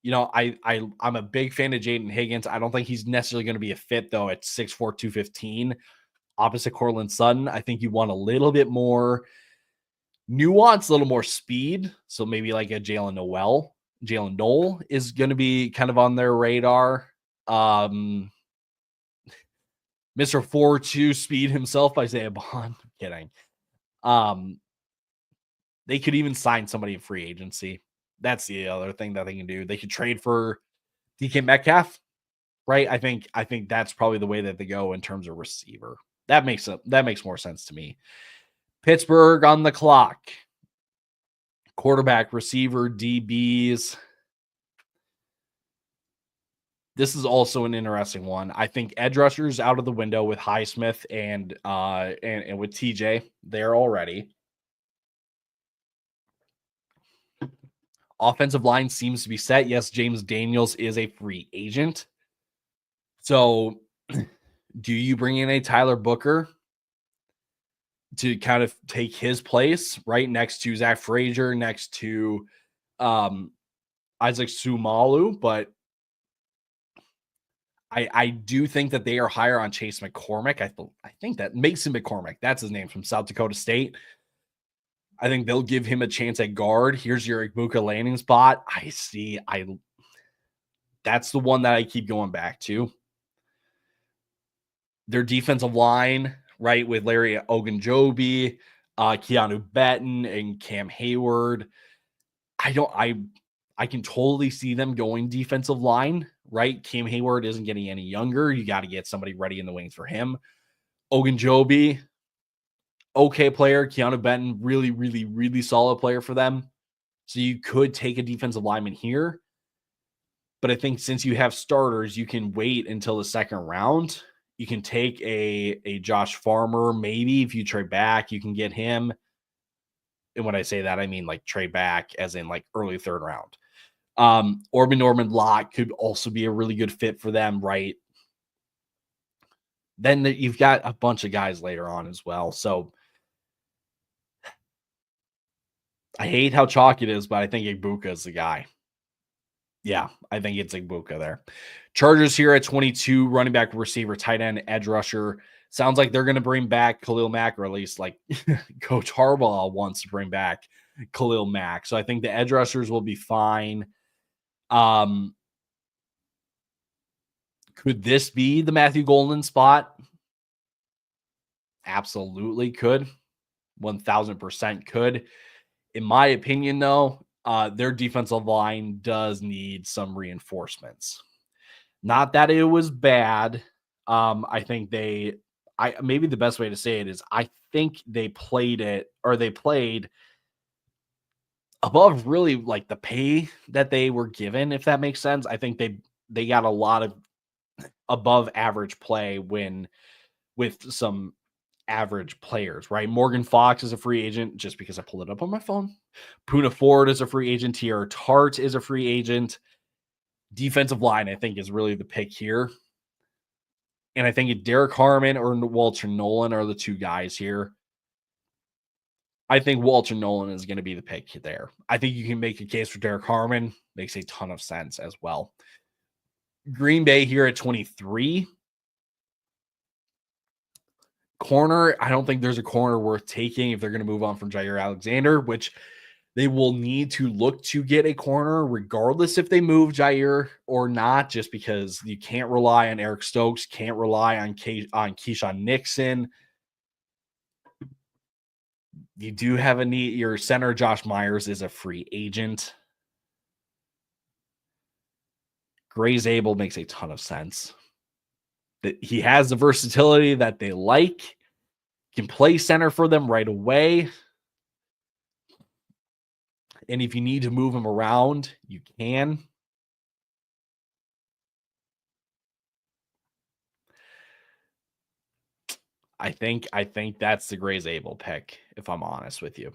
I'm a big fan of Jaden Higgins. I don't think he's necessarily going to be a fit though at 6'4", 215. Opposite Cortland Sutton, I think you want a little bit more nuance, a little more speed. So maybe like a Jalen Noel is going to be kind of on their radar. Mr. 4.2 speed himself, Isaiah Bond. I'm kidding. They could even sign somebody in free agency. That's the other thing that they can do. They could trade for DK Metcalf, right? I think that's probably the way that they go in terms of receiver. That makes more sense to me. Pittsburgh on the clock. Quarterback, receiver, DBs. This is also an interesting one. I think edge rushers out of the window with Highsmith and with TJ there already. Offensive line seems to be set. Yes, James Daniels is a free agent. So do you bring in a Tyler Booker to kind of take his place right next to Zach Frazier, next to Isaac Sumalu? But I do think that they are higher on Chase McCormick. I think that Mason McCormick, that's his name, from South Dakota State. I think they'll give him a chance at guard. Here's your Egbuka landing spot. That's the one that I keep going back to. Their defensive line, right, with Larry Ogunjobi, Keanu Benton, and Cam Hayward. I can totally see them going defensive line, right? Cam Hayward isn't getting any younger. You got to get somebody ready in the wings for him. Ogunjobi, okay player. Keanu Benton, really, really, really solid player for them. So you could take a defensive lineman here. But I think since you have starters, you can wait until the second round. You can take a Josh Farmer, maybe if you trade back, you can get him. And when I say that, I mean like trade back as in like early third round. Orban Norman Locke could also be a really good fit for them, right? Then you've got a bunch of guys later on as well. So I hate how chalk it is, but I think Egbuka is the guy. Yeah, I think it's Egbuka there. Chargers here at 22, running back, receiver, tight end, edge rusher. Sounds like they're going to bring back Khalil Mack, or at least like Coach Harbaugh wants to bring back Khalil Mack. So I think the edge rushers will be fine. Could this be the Matthew Golden spot? Absolutely could. 1000% could. In my opinion, though, their defensive line does need some reinforcements. Not that it was bad. I think maybe the best way to say it is I think they played above really like the pay that they were given, if that makes sense. I think they got a lot of above average play with some average players, right? Morgan Fox is a free agent just because I pulled it up on my phone. Poona Ford is a free agent here. Tart is a free agent. Defensive line, I think, is really the pick here. And I think Derek Harmon or Walter Nolan are the two guys here. I think Walter Nolan is going to be the pick there. I think you can make a case for Derek Harmon. Makes a ton of sense as well. Green Bay here at 23. Corner, I don't think there's a corner worth taking if they're going to move on from Jair Alexander, which They will need to look to get a corner, regardless if they move Jair or not, just because you can't rely on Eric Stokes, can't rely on Keyshawn Nixon. You do have a need. Your center, Josh Myers, is a free agent. Gray Zabel makes a ton of sense. That he has the versatility that they like, can play center for them right away. And if you need to move him around, you can. I think that's the Gray Zabel pick, if I'm honest with you.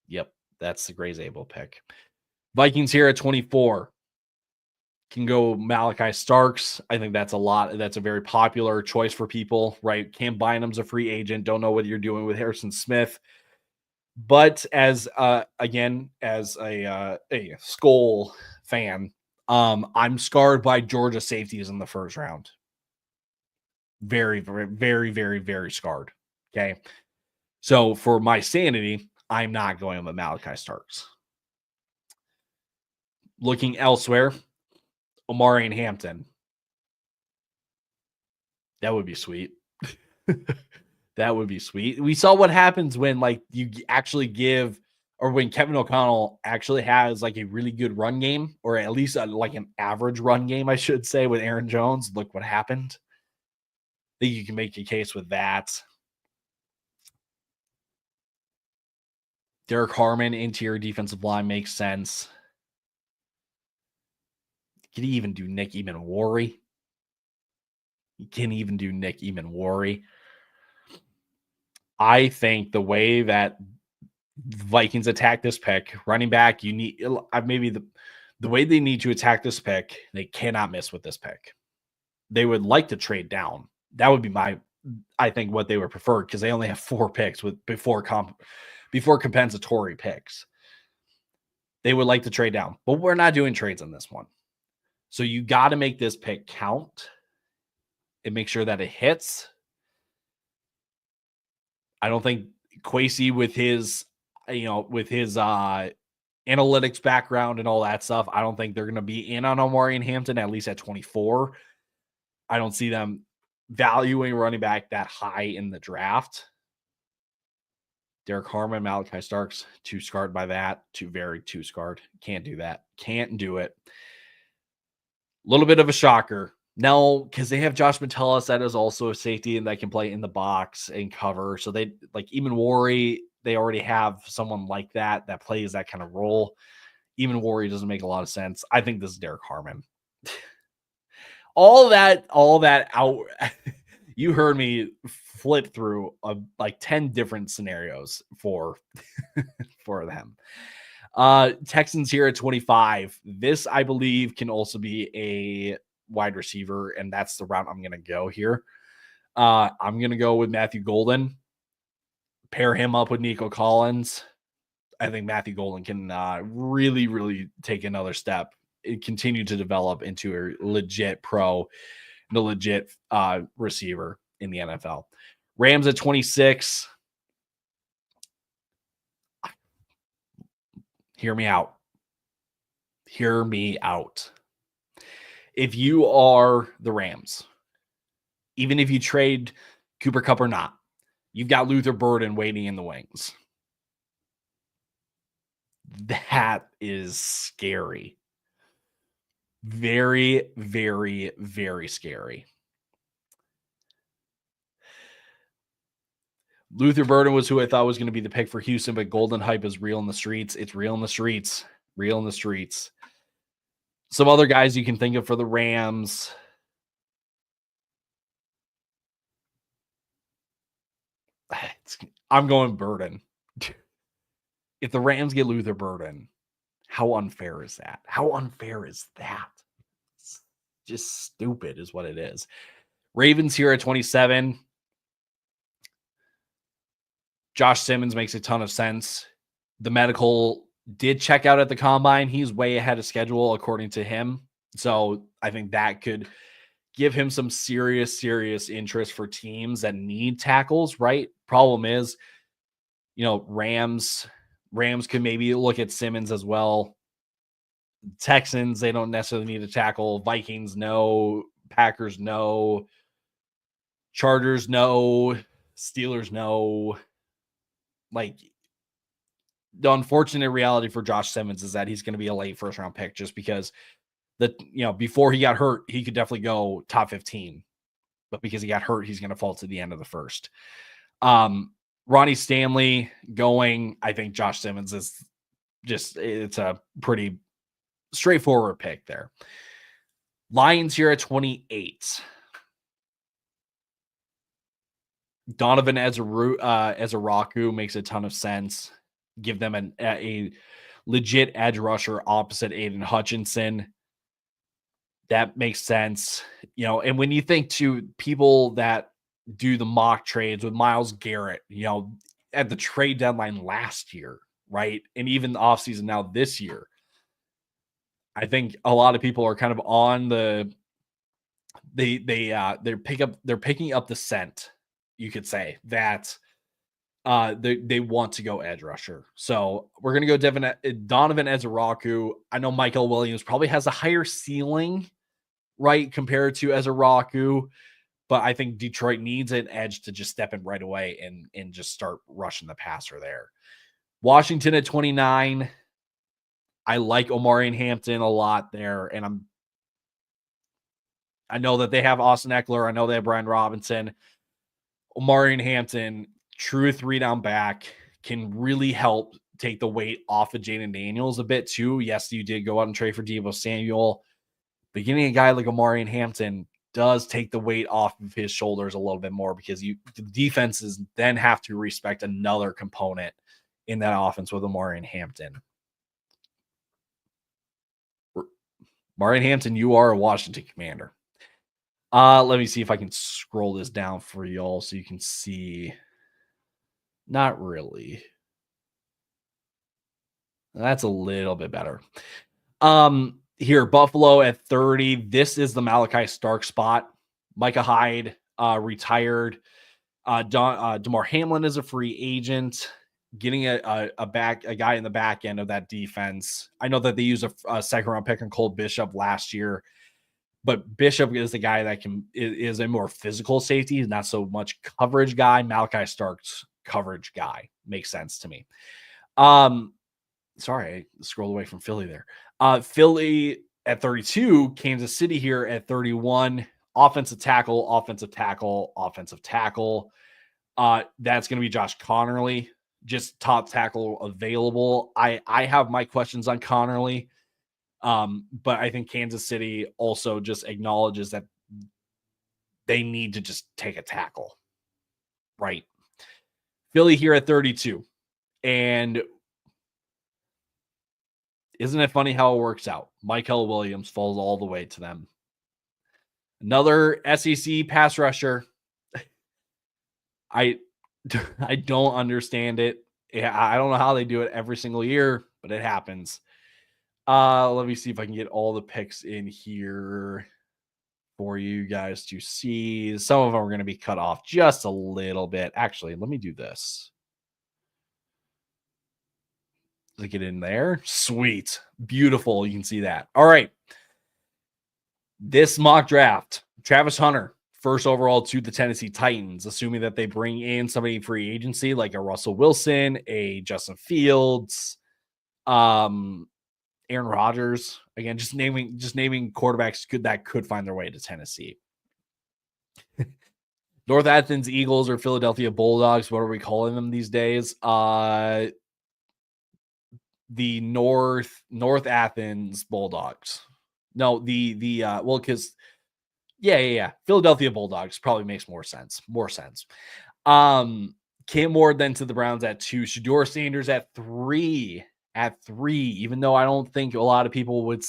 Yep, that's the Gray Zabel pick. Vikings here at 24. Can go Malachi Starks. I think that's a lot. That's a very popular choice for people, right? Cam Bynum's a free agent. Don't know what you're doing with Harrison Smith. But as again, as a Skull fan, I'm scarred by Georgia safeties in the first round. Very, very, very, very, very scarred. Okay. So for my sanity, I'm not going with Malachi Starks. Looking elsewhere, Omari and Hampton. That would be sweet. That would be sweet. We saw what happens when like you actually give, or when Kevin O'Connell actually has like a really good run game, or at least like an average run game, I should say, with Aaron Jones. Look what happened. I think you can make a case with that. Derek Harmon, interior defensive line, makes sense. Can he even do Nick Eamon-Warry? You can even do Nick Eamon-Warry. I think the way that Vikings attack this pick, running back, you need maybe the way they need to attack this pick, they cannot miss with this pick. They would like to trade down. That would be I think what they would prefer, because they only have 4 picks before compensatory picks. They would like to trade down, but we're not doing trades on this one. So you got to make this pick count and make sure that it hits. I don't think Kwesi with his analytics background and all that stuff, I don't think they're going to be in on Omari and Hampton, at least at 24. I don't see them valuing running back that high in the draft. Derek Harmon, Malachi Starks, too scarred by that. Too scarred. Can't do that. Can't do it. A little bit of a shocker. No, because they have Josh Metellus, that is also a safety and that can play in the box and cover. So they like Eamon-Warry, they already have someone like that plays that kind of role. Eamon-Warry doesn't make a lot of sense. I think this is Derek Harmon. all that out. You heard me flip through like 10 different scenarios for them. Texans here at 25. This, I believe, can also be a wide receiver, and that's the route I'm going to go here. I'm going to go with Matthew Golden. Pair him up with Nico Collins. I think Matthew Golden can really, really take another step and continue to develop into a legit pro, and a legit receiver in the NFL. Rams at 26. Hear me out. Hear me out. If you are the Rams, even if you trade Cooper Kupp or not, you've got Luther Burden waiting in the wings. That is scary. Very, very, very scary. Luther Burden was who I thought was going to be the pick for Houston, but Golden hype is real in the streets. It's real in the streets. Real in the streets. Some other guys you can think of for the Rams. I'm going Burden. If the Rams get Luther Burden, how unfair is that? How unfair is that? It's just stupid is what it is. Ravens here at 27. Josh Simmons makes a ton of sense. The medical did check out at the combine. He's way ahead of schedule, according to him. So I think that could give him some serious interest for teams that need tackles, right? Problem is, Rams, Rams could maybe look at Simmons as well. Texans, they don't necessarily need to tackle. Vikings, no. Packers, no. Chargers, no. Steelers, no. Like, the unfortunate reality for Josh Simmons is that he's going to be a late first round pick just because before he got hurt, he could definitely go top 15. But because he got hurt, he's going to fall to the end of the first. Ronnie Stanley going, I think Josh Simmons is it's a pretty straightforward pick there. Lions here at 28. Donovan Ezeraku makes a ton of sense. Give them a legit edge rusher opposite Aiden Hutchinson. That makes sense. And when you think to people that do the mock trades with Myles Garrett, at the trade deadline last year, right? And even the offseason now this year, I think a lot of people are kind of on they're picking up the scent, you could say, that they want to go edge rusher. So we're going to go Donovan Ezeraku. I know Michael Williams probably has a higher ceiling, right, compared to Ezeraku, but I think Detroit needs an edge to just step in right away and just start rushing the passer there. Washington at 29. I like Omarion Hampton a lot there, and I know that they have Austin Eckler. I know they have Brian Robinson. Omarion Hampton, true 3-down back, can really help take the weight off of Jaden Daniels a bit too. Yes, you did go out and trade for Deebo Samuel. But getting a guy like Omarion Hampton does take the weight off of his shoulders a little bit more because the defenses then have to respect another component in that offense with Omarion Hampton. Omarion Hampton, you are a Washington Commander. Let me see if I can scroll this down for y'all so you can see. Not really. That's a little bit better. Here, Buffalo at 30. This is the Malachi Stark spot. Micah Hyde retired. DeMar Hamlin is a free agent. Getting a guy in the back end of that defense. I know that they used a second round pick on Cole Bishop last year, but Bishop is the guy that is a more physical safety. He's not so much coverage guy. Malachi Stark's coverage guy makes sense to me. Sorry, I scrolled away from Philly there. Philly at 32, Kansas City here at 31. Offensive tackle. That's going to be Josh Connerly, just top tackle available. I have my questions on Connerly, but I think Kansas City also just acknowledges that they need to just take a tackle, right? Philly here at 32. And isn't it funny how it works out? Michael Williams falls all the way to them. Another SEC pass rusher. I don't understand it. I don't know how they do it every single year, but it happens. Let me see if I can get all the picks in here for you guys to see. Some of them are going to be cut off just a little bit. Actually, let me do this. Does it get in there? Sweet. Beautiful. You can see that. All right. This mock draft, Travis Hunter, first overall to the Tennessee Titans, assuming that they bring in somebody free agency like a Russell Wilson, a Justin Fields, Aaron Rodgers. Again, just naming quarterbacks that could find their way to Tennessee. North Athens Eagles or Philadelphia Bulldogs. What are we calling them these days? The North Athens Bulldogs. No, because Philadelphia Bulldogs probably makes more sense. Cam Ward then to the Browns at 2. Shedeur Sanders at 3. Even though I don't think a lot of people would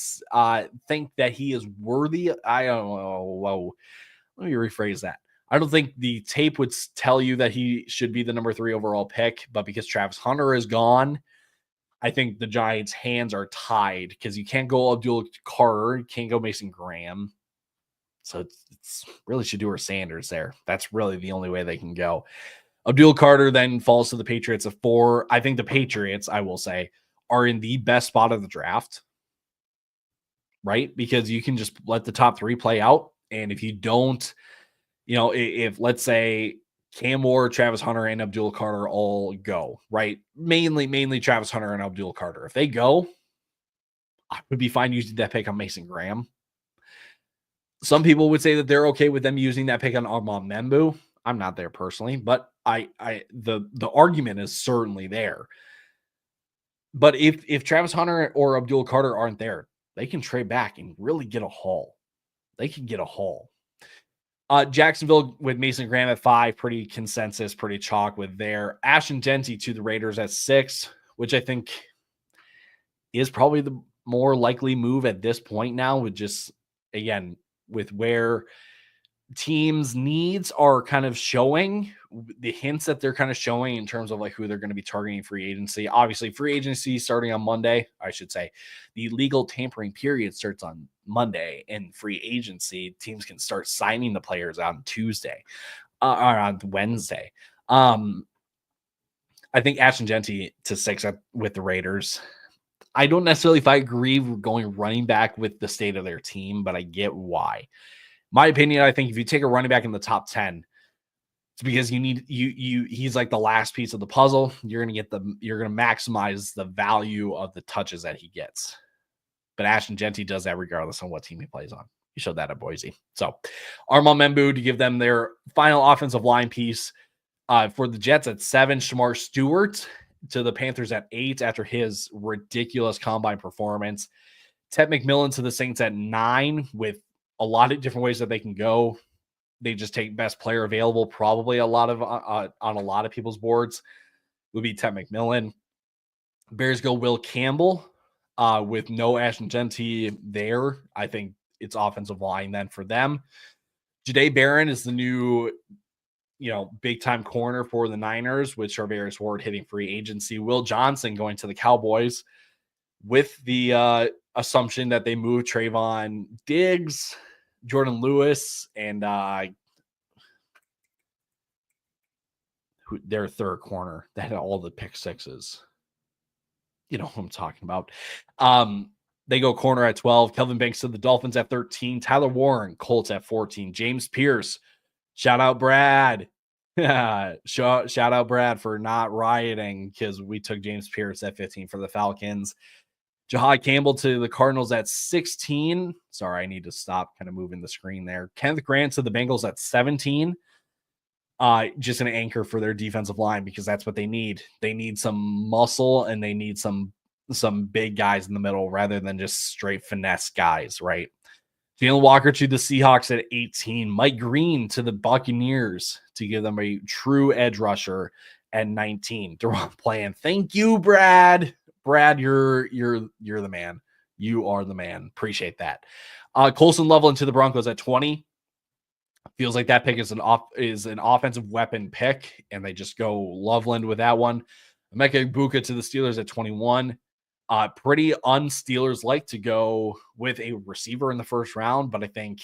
think that he is worthy. I don't know. Whoa. Let me rephrase that. I don't think the tape would tell you that he should be the number 3 overall pick, but because Travis Hunter is gone, I think the Giants' hands are tied because you can't go Abdul Carter, you can't go Mason Graham. So it's really Shedeur Sanders there. That's really the only way they can go. Abdul Carter then falls to the Patriots at 4. I think the Patriots, I will say, are in the best spot of the draft, right? Because you can just let the top 3 play out. And if you don't, if let's say Cam Ward, Travis Hunter, and Abdul Carter all go, right? Mainly Travis Hunter and Abdul Carter. If they go, I would be fine using that pick on Mason Graham. Some people would say that they're okay with them using that pick on Armand Membu. I'm not there personally, but the argument is certainly there. But if Travis Hunter or Abdul Carter aren't there, they can trade back and really get a haul. They can get a haul. Jacksonville with Mason Graham at 5, pretty consensus, pretty chalk with there. Ashton Jeanty to the Raiders at 6, which I think is probably the more likely move at this point now, with just, again, with where teams' needs are kind of showing, the hints that they're kind of showing in terms of like who they're going to be targeting free agency. Obviously, free agency starting on Monday, I should say. The legal tampering period starts on Monday, and free agency teams can start signing the players on Tuesday or on Wednesday. I think Ashton Jeanty to 6 with the Raiders. I don't necessarily, if I agree with going running back with the state of their team, but I get why. My opinion, I think if you take a running back in the top 10, it's because you need he's like the last piece of the puzzle. You're going to maximize the value of the touches that he gets. But Ashton Jeanty does that regardless on what team he plays on. He showed that at Boise. So Armand Membu to give them their final offensive line piece. For the Jets at 7, Shamar Stewart to the Panthers at 8 after his ridiculous combine performance. Ted McMillan to the Saints at 9 with a lot of different ways that they can go. They just take best player available, probably a lot of on a lot of people's boards would be Ted McMillan. Bears go Will Campbell with no Ashton Jeanty there. I think it's offensive line then for them. Jahdae Barron is the new, big time corner for the Niners with Charvarius Ward hitting free agency. Will Johnson going to the Cowboys with the assumption that they move Trayvon Diggs, Jordan Lewis, and their third corner that had all the pick sixes. You know who I'm talking about. They go corner at 12. Kelvin Banks to the Dolphins at 13. Tyler Warren, Colts at 14. James Pierce, shout out Brad. Shout out Brad for not rioting because we took James Pierce at 15 for the Falcons. Jahad Campbell to the Cardinals at 16. Sorry, I need to stop kind of moving the screen there. Kenneth Grant to the Bengals at 17. Just an anchor for their defensive line because that's what they need. They need some muscle and they need some big guys in the middle rather than just straight finesse guys, right? Jalen Walker to the Seahawks at 18. Mike Green to the Buccaneers to give them a true edge rusher at 19. Deron Plan. Thank you, Brad. Brad, you're the man. You are the man. Appreciate that. Colson Loveland to the Broncos at 20. Feels like that pick is an offensive weapon pick, and they just go Loveland with that one. Emeka Egbuka to the Steelers at 21. Pretty un-Steelers like to go with a receiver in the first round, but I think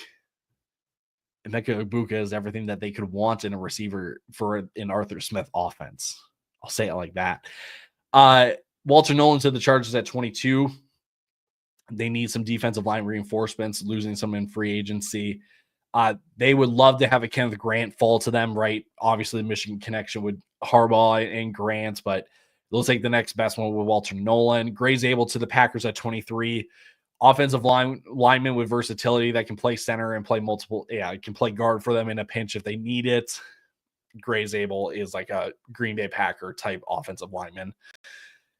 Emeka Egbuka is everything that they could want in a receiver for an Arthur Smith offense. I'll say it like that. Walter Nolan to the Chargers at 22. They need some defensive line reinforcements, losing some in free agency. They would love to have a Kenneth Grant fall to them, right? Obviously, the Michigan connection with Harbaugh and Grant, but they'll take the next best one with Walter Nolan. Gray's able to the Packers at 23. Offensive lineman with versatility that can play center and play multiple. Yeah, can play guard for them in a pinch if they need it. Gray's able is like a Green Bay Packer type offensive lineman.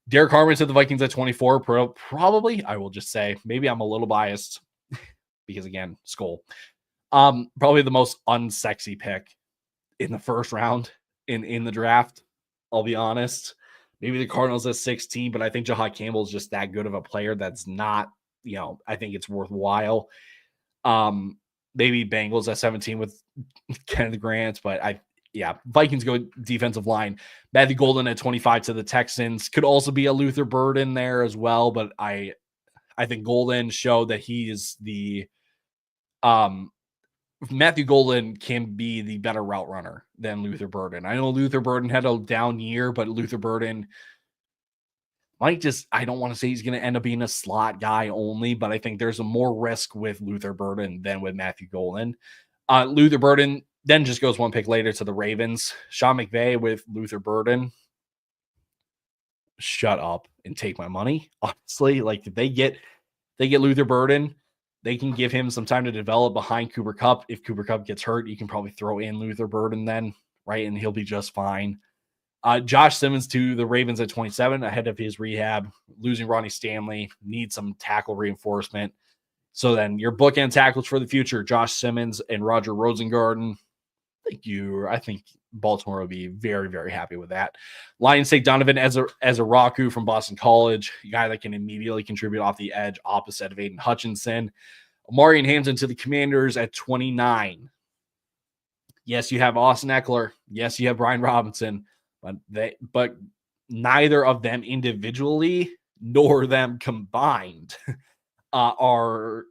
Derek Harmon to the Vikings at 24. Probably, I will just say, maybe I'm a little biased because, again, Skull. Probably the most unsexy pick in the first round in the draft. I'll be honest. Maybe the Cardinals at 16, but I think Jahad Campbell is just that good of a player that's not, I think it's worthwhile. Maybe Bengals at 17 with Kenneth Grant, but Vikings go defensive line. Matthew Golden at 25 to the Texans. Could also be a Luther Bird in there as well, but I think Golden showed that he is the Matthew Golden can be the better route runner than Luther Burden. I know Luther Burden had a down year, but Luther Burden might just, I don't want to say he's going to end up being a slot guy only, but I think there's a more risk with Luther Burden than with Matthew Golden. Luther Burden then just goes one pick later to the Ravens. Sean McVay with Luther Burden. Shut up and take my money. Honestly, like if they get Luther Burden, they can give him some time to develop behind Cooper Kupp. If Cooper Kupp gets hurt, you can probably throw in Luther Burden then, right? And he'll be just fine. Josh Simmons to the Ravens at 27 ahead of his rehab. Losing Ronnie Stanley, needs some tackle reinforcement. So then your bookend tackles for the future, Josh Simmons and Roger Rosengarten. I think Baltimore will be very, very happy with that. Lions take Donovan Ezeraku from Boston College, a guy that can immediately contribute off the edge opposite of Aiden Hutchinson. Omarion Hampton to the Commanders at 29. Yes, you have Austin Eckler. Yes, you have Brian Robinson, but neither of them individually nor them combined are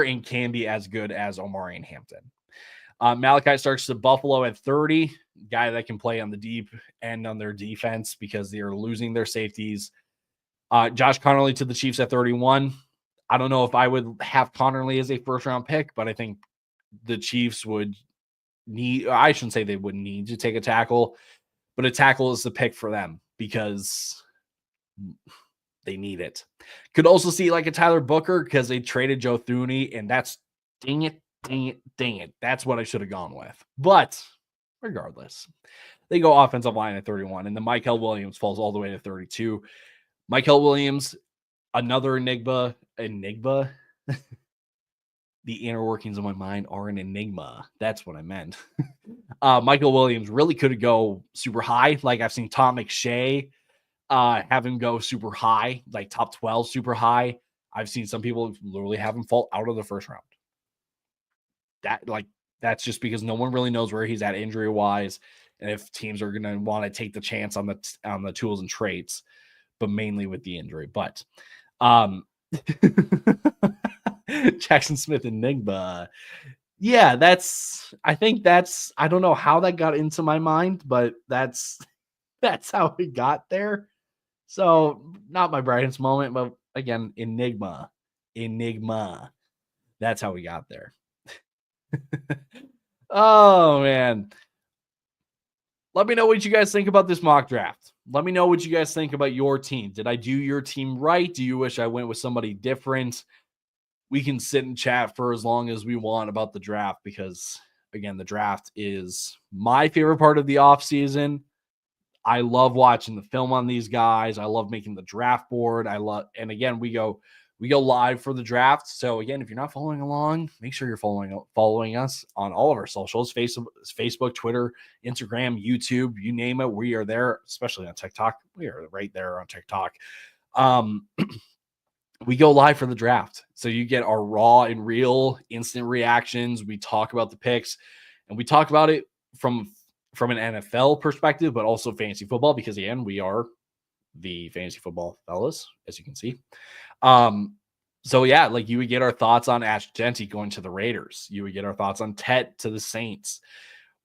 and can be as good as Omarion Hampton. Malachi Starks to Buffalo at 30, guy that can play on the deep end on their defense because they are losing their safeties. Josh Connerly to the Chiefs at 31. I don't know if I would have Connerly as a first-round pick, but I think the Chiefs would need, I shouldn't say they would need to take a tackle, but a tackle is the pick for them because they need it. Could also see like a Tyler Booker because they traded Joe Thuney, and that's dang it. That's what I should have gone with. But regardless, they go offensive line at 31, and then Michael Williams falls all the way to 32. Michael Williams, another enigma. The inner workings of my mind are an enigma. That's what I meant. Michael Williams really could go super high. Like I've seen Tom McShay have him go super high, like top 12 super high. I've seen some people literally have him fall out of the first round. That's just because no one really knows where he's at injury wise, and if teams are going to want to take the chance on the tools and traits, but mainly with the injury. But Jackson Smith enigma, yeah, I don't know how that got into my mind, but that's how we got there. So not my brightest moment, but again, enigma. That's how we got there. Oh man, let me know what you guys think about this mock draft. Let me know what you guys think about your team. Did I do your team right? Do you wish I went with somebody different? We can sit and chat for as long as we want about the draft because again, the draft is my favorite part of the offseason. I love watching the film on these guys. I love making the draft board. And again, we go live for the draft. So again, if you're not following along, make sure you're following us on all of our socials, Facebook, Twitter, Instagram, YouTube, you name it. We are there, especially on TikTok. We are right there on TikTok. We go live for the draft. So you get our raw and real instant reactions. We talk about the picks and we talk about it from an NFL perspective, but also fantasy football, because again, we are the fantasy football fellas, as you can see. So yeah, like you would get our thoughts on Ash Genty going to the Raiders. You would get our thoughts on Tet to the Saints,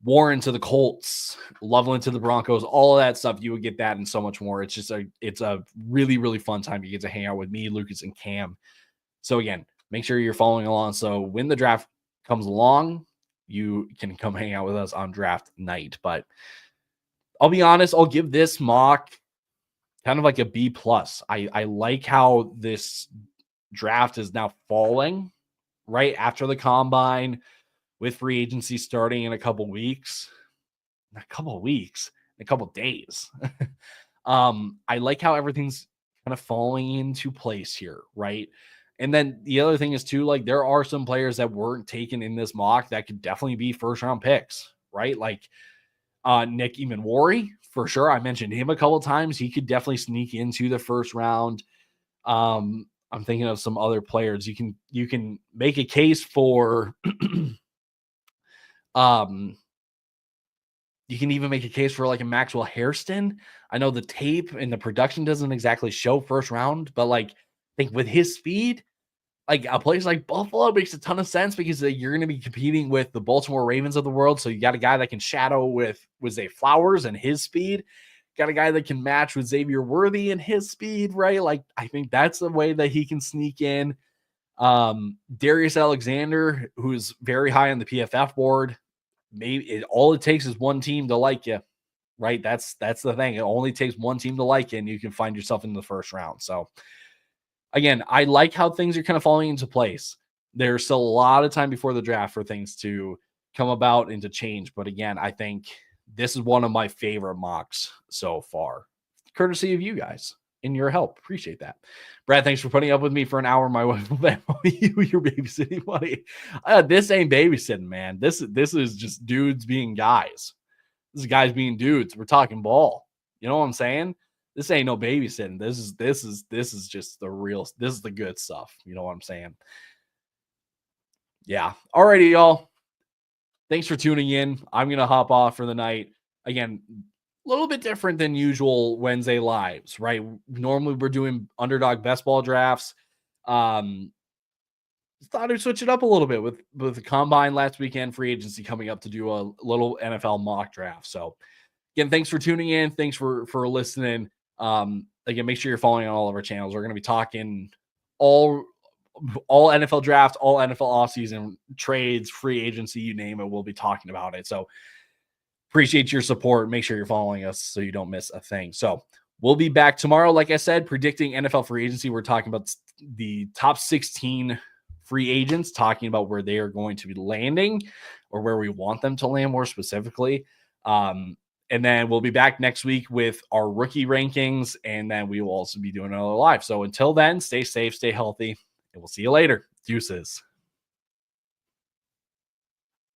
Warren to the Colts, Loveland to the Broncos, all of that stuff. You would get that and so much more. It's a really, really fun time to get to hang out with me, Lucas, and Cam. So again, make sure you're following along. So when the draft comes along, you can come hang out with us on draft night. But I'll be honest, I'll give this mock kind of like a B+. I like how this draft is now falling right after the combine, with free agency starting in a couple days. I like how everything's kind of falling into place here, right? And then the other thing is too, like there are some players that weren't taken in this mock that could definitely be first round picks, right? Like Nick Emanwari, for sure. I mentioned him a couple times. He could definitely sneak into the first round. I'm thinking of some other players. You can make a case for you can even make a case for like a Maxwell Hairston. I know the tape and the production doesn't exactly show first round, but like I think with his speed, like a place like Buffalo makes a ton of sense because you're going to be competing with the Baltimore Ravens of the world. So you got a guy that can shadow with Zay Flowers and his speed. Got a guy that can match with Xavier Worthy and his speed, right? Like, I think that's the way that he can sneak in. Darius Alexander, who's very high on the PFF board. Maybe all it takes is one team to like you, right? That's the thing. It only takes one team to like you, and you can find yourself in the first round. So again, I like how things are kind of falling into place. There's still a lot of time before the draft for things to come about and to change. But again, I think this is one of my favorite mocks so far, courtesy of you guys and your help. Appreciate that. Brad, thanks for putting up with me for an hour. My wife will your babysitting money. This ain't babysitting, man. This is just dudes being guys. This is guys being dudes. We're talking ball. You know what I'm saying? This ain't no babysitting. This is just the real. This is the good stuff. You know what I'm saying? Yeah. Alrighty, y'all. Thanks for tuning in. I'm gonna hop off for the night. Again, a little bit different than usual Wednesday lives, right? Normally we're doing underdog best ball drafts. Thought I'd switch it up a little bit with the combine last weekend, free agency coming up to do a little NFL mock draft. So again, thanks for tuning in. Thanks for listening. Again, make sure you're following on all of our channels. We're going to be talking all NFL draft, all NFL offseason trades, free agency, you name it. We'll be talking about it. So appreciate your support. Make sure you're following us so you don't miss a thing. So we'll be back tomorrow. Like I said, predicting NFL free agency. We're talking about the top 16 free agents, talking about where they are going to be landing or where we want them to land more specifically. And then we'll be back next week with our rookie rankings. And then we will also be doing another live. So until then, stay safe, stay healthy, and we'll see you later. Deuces.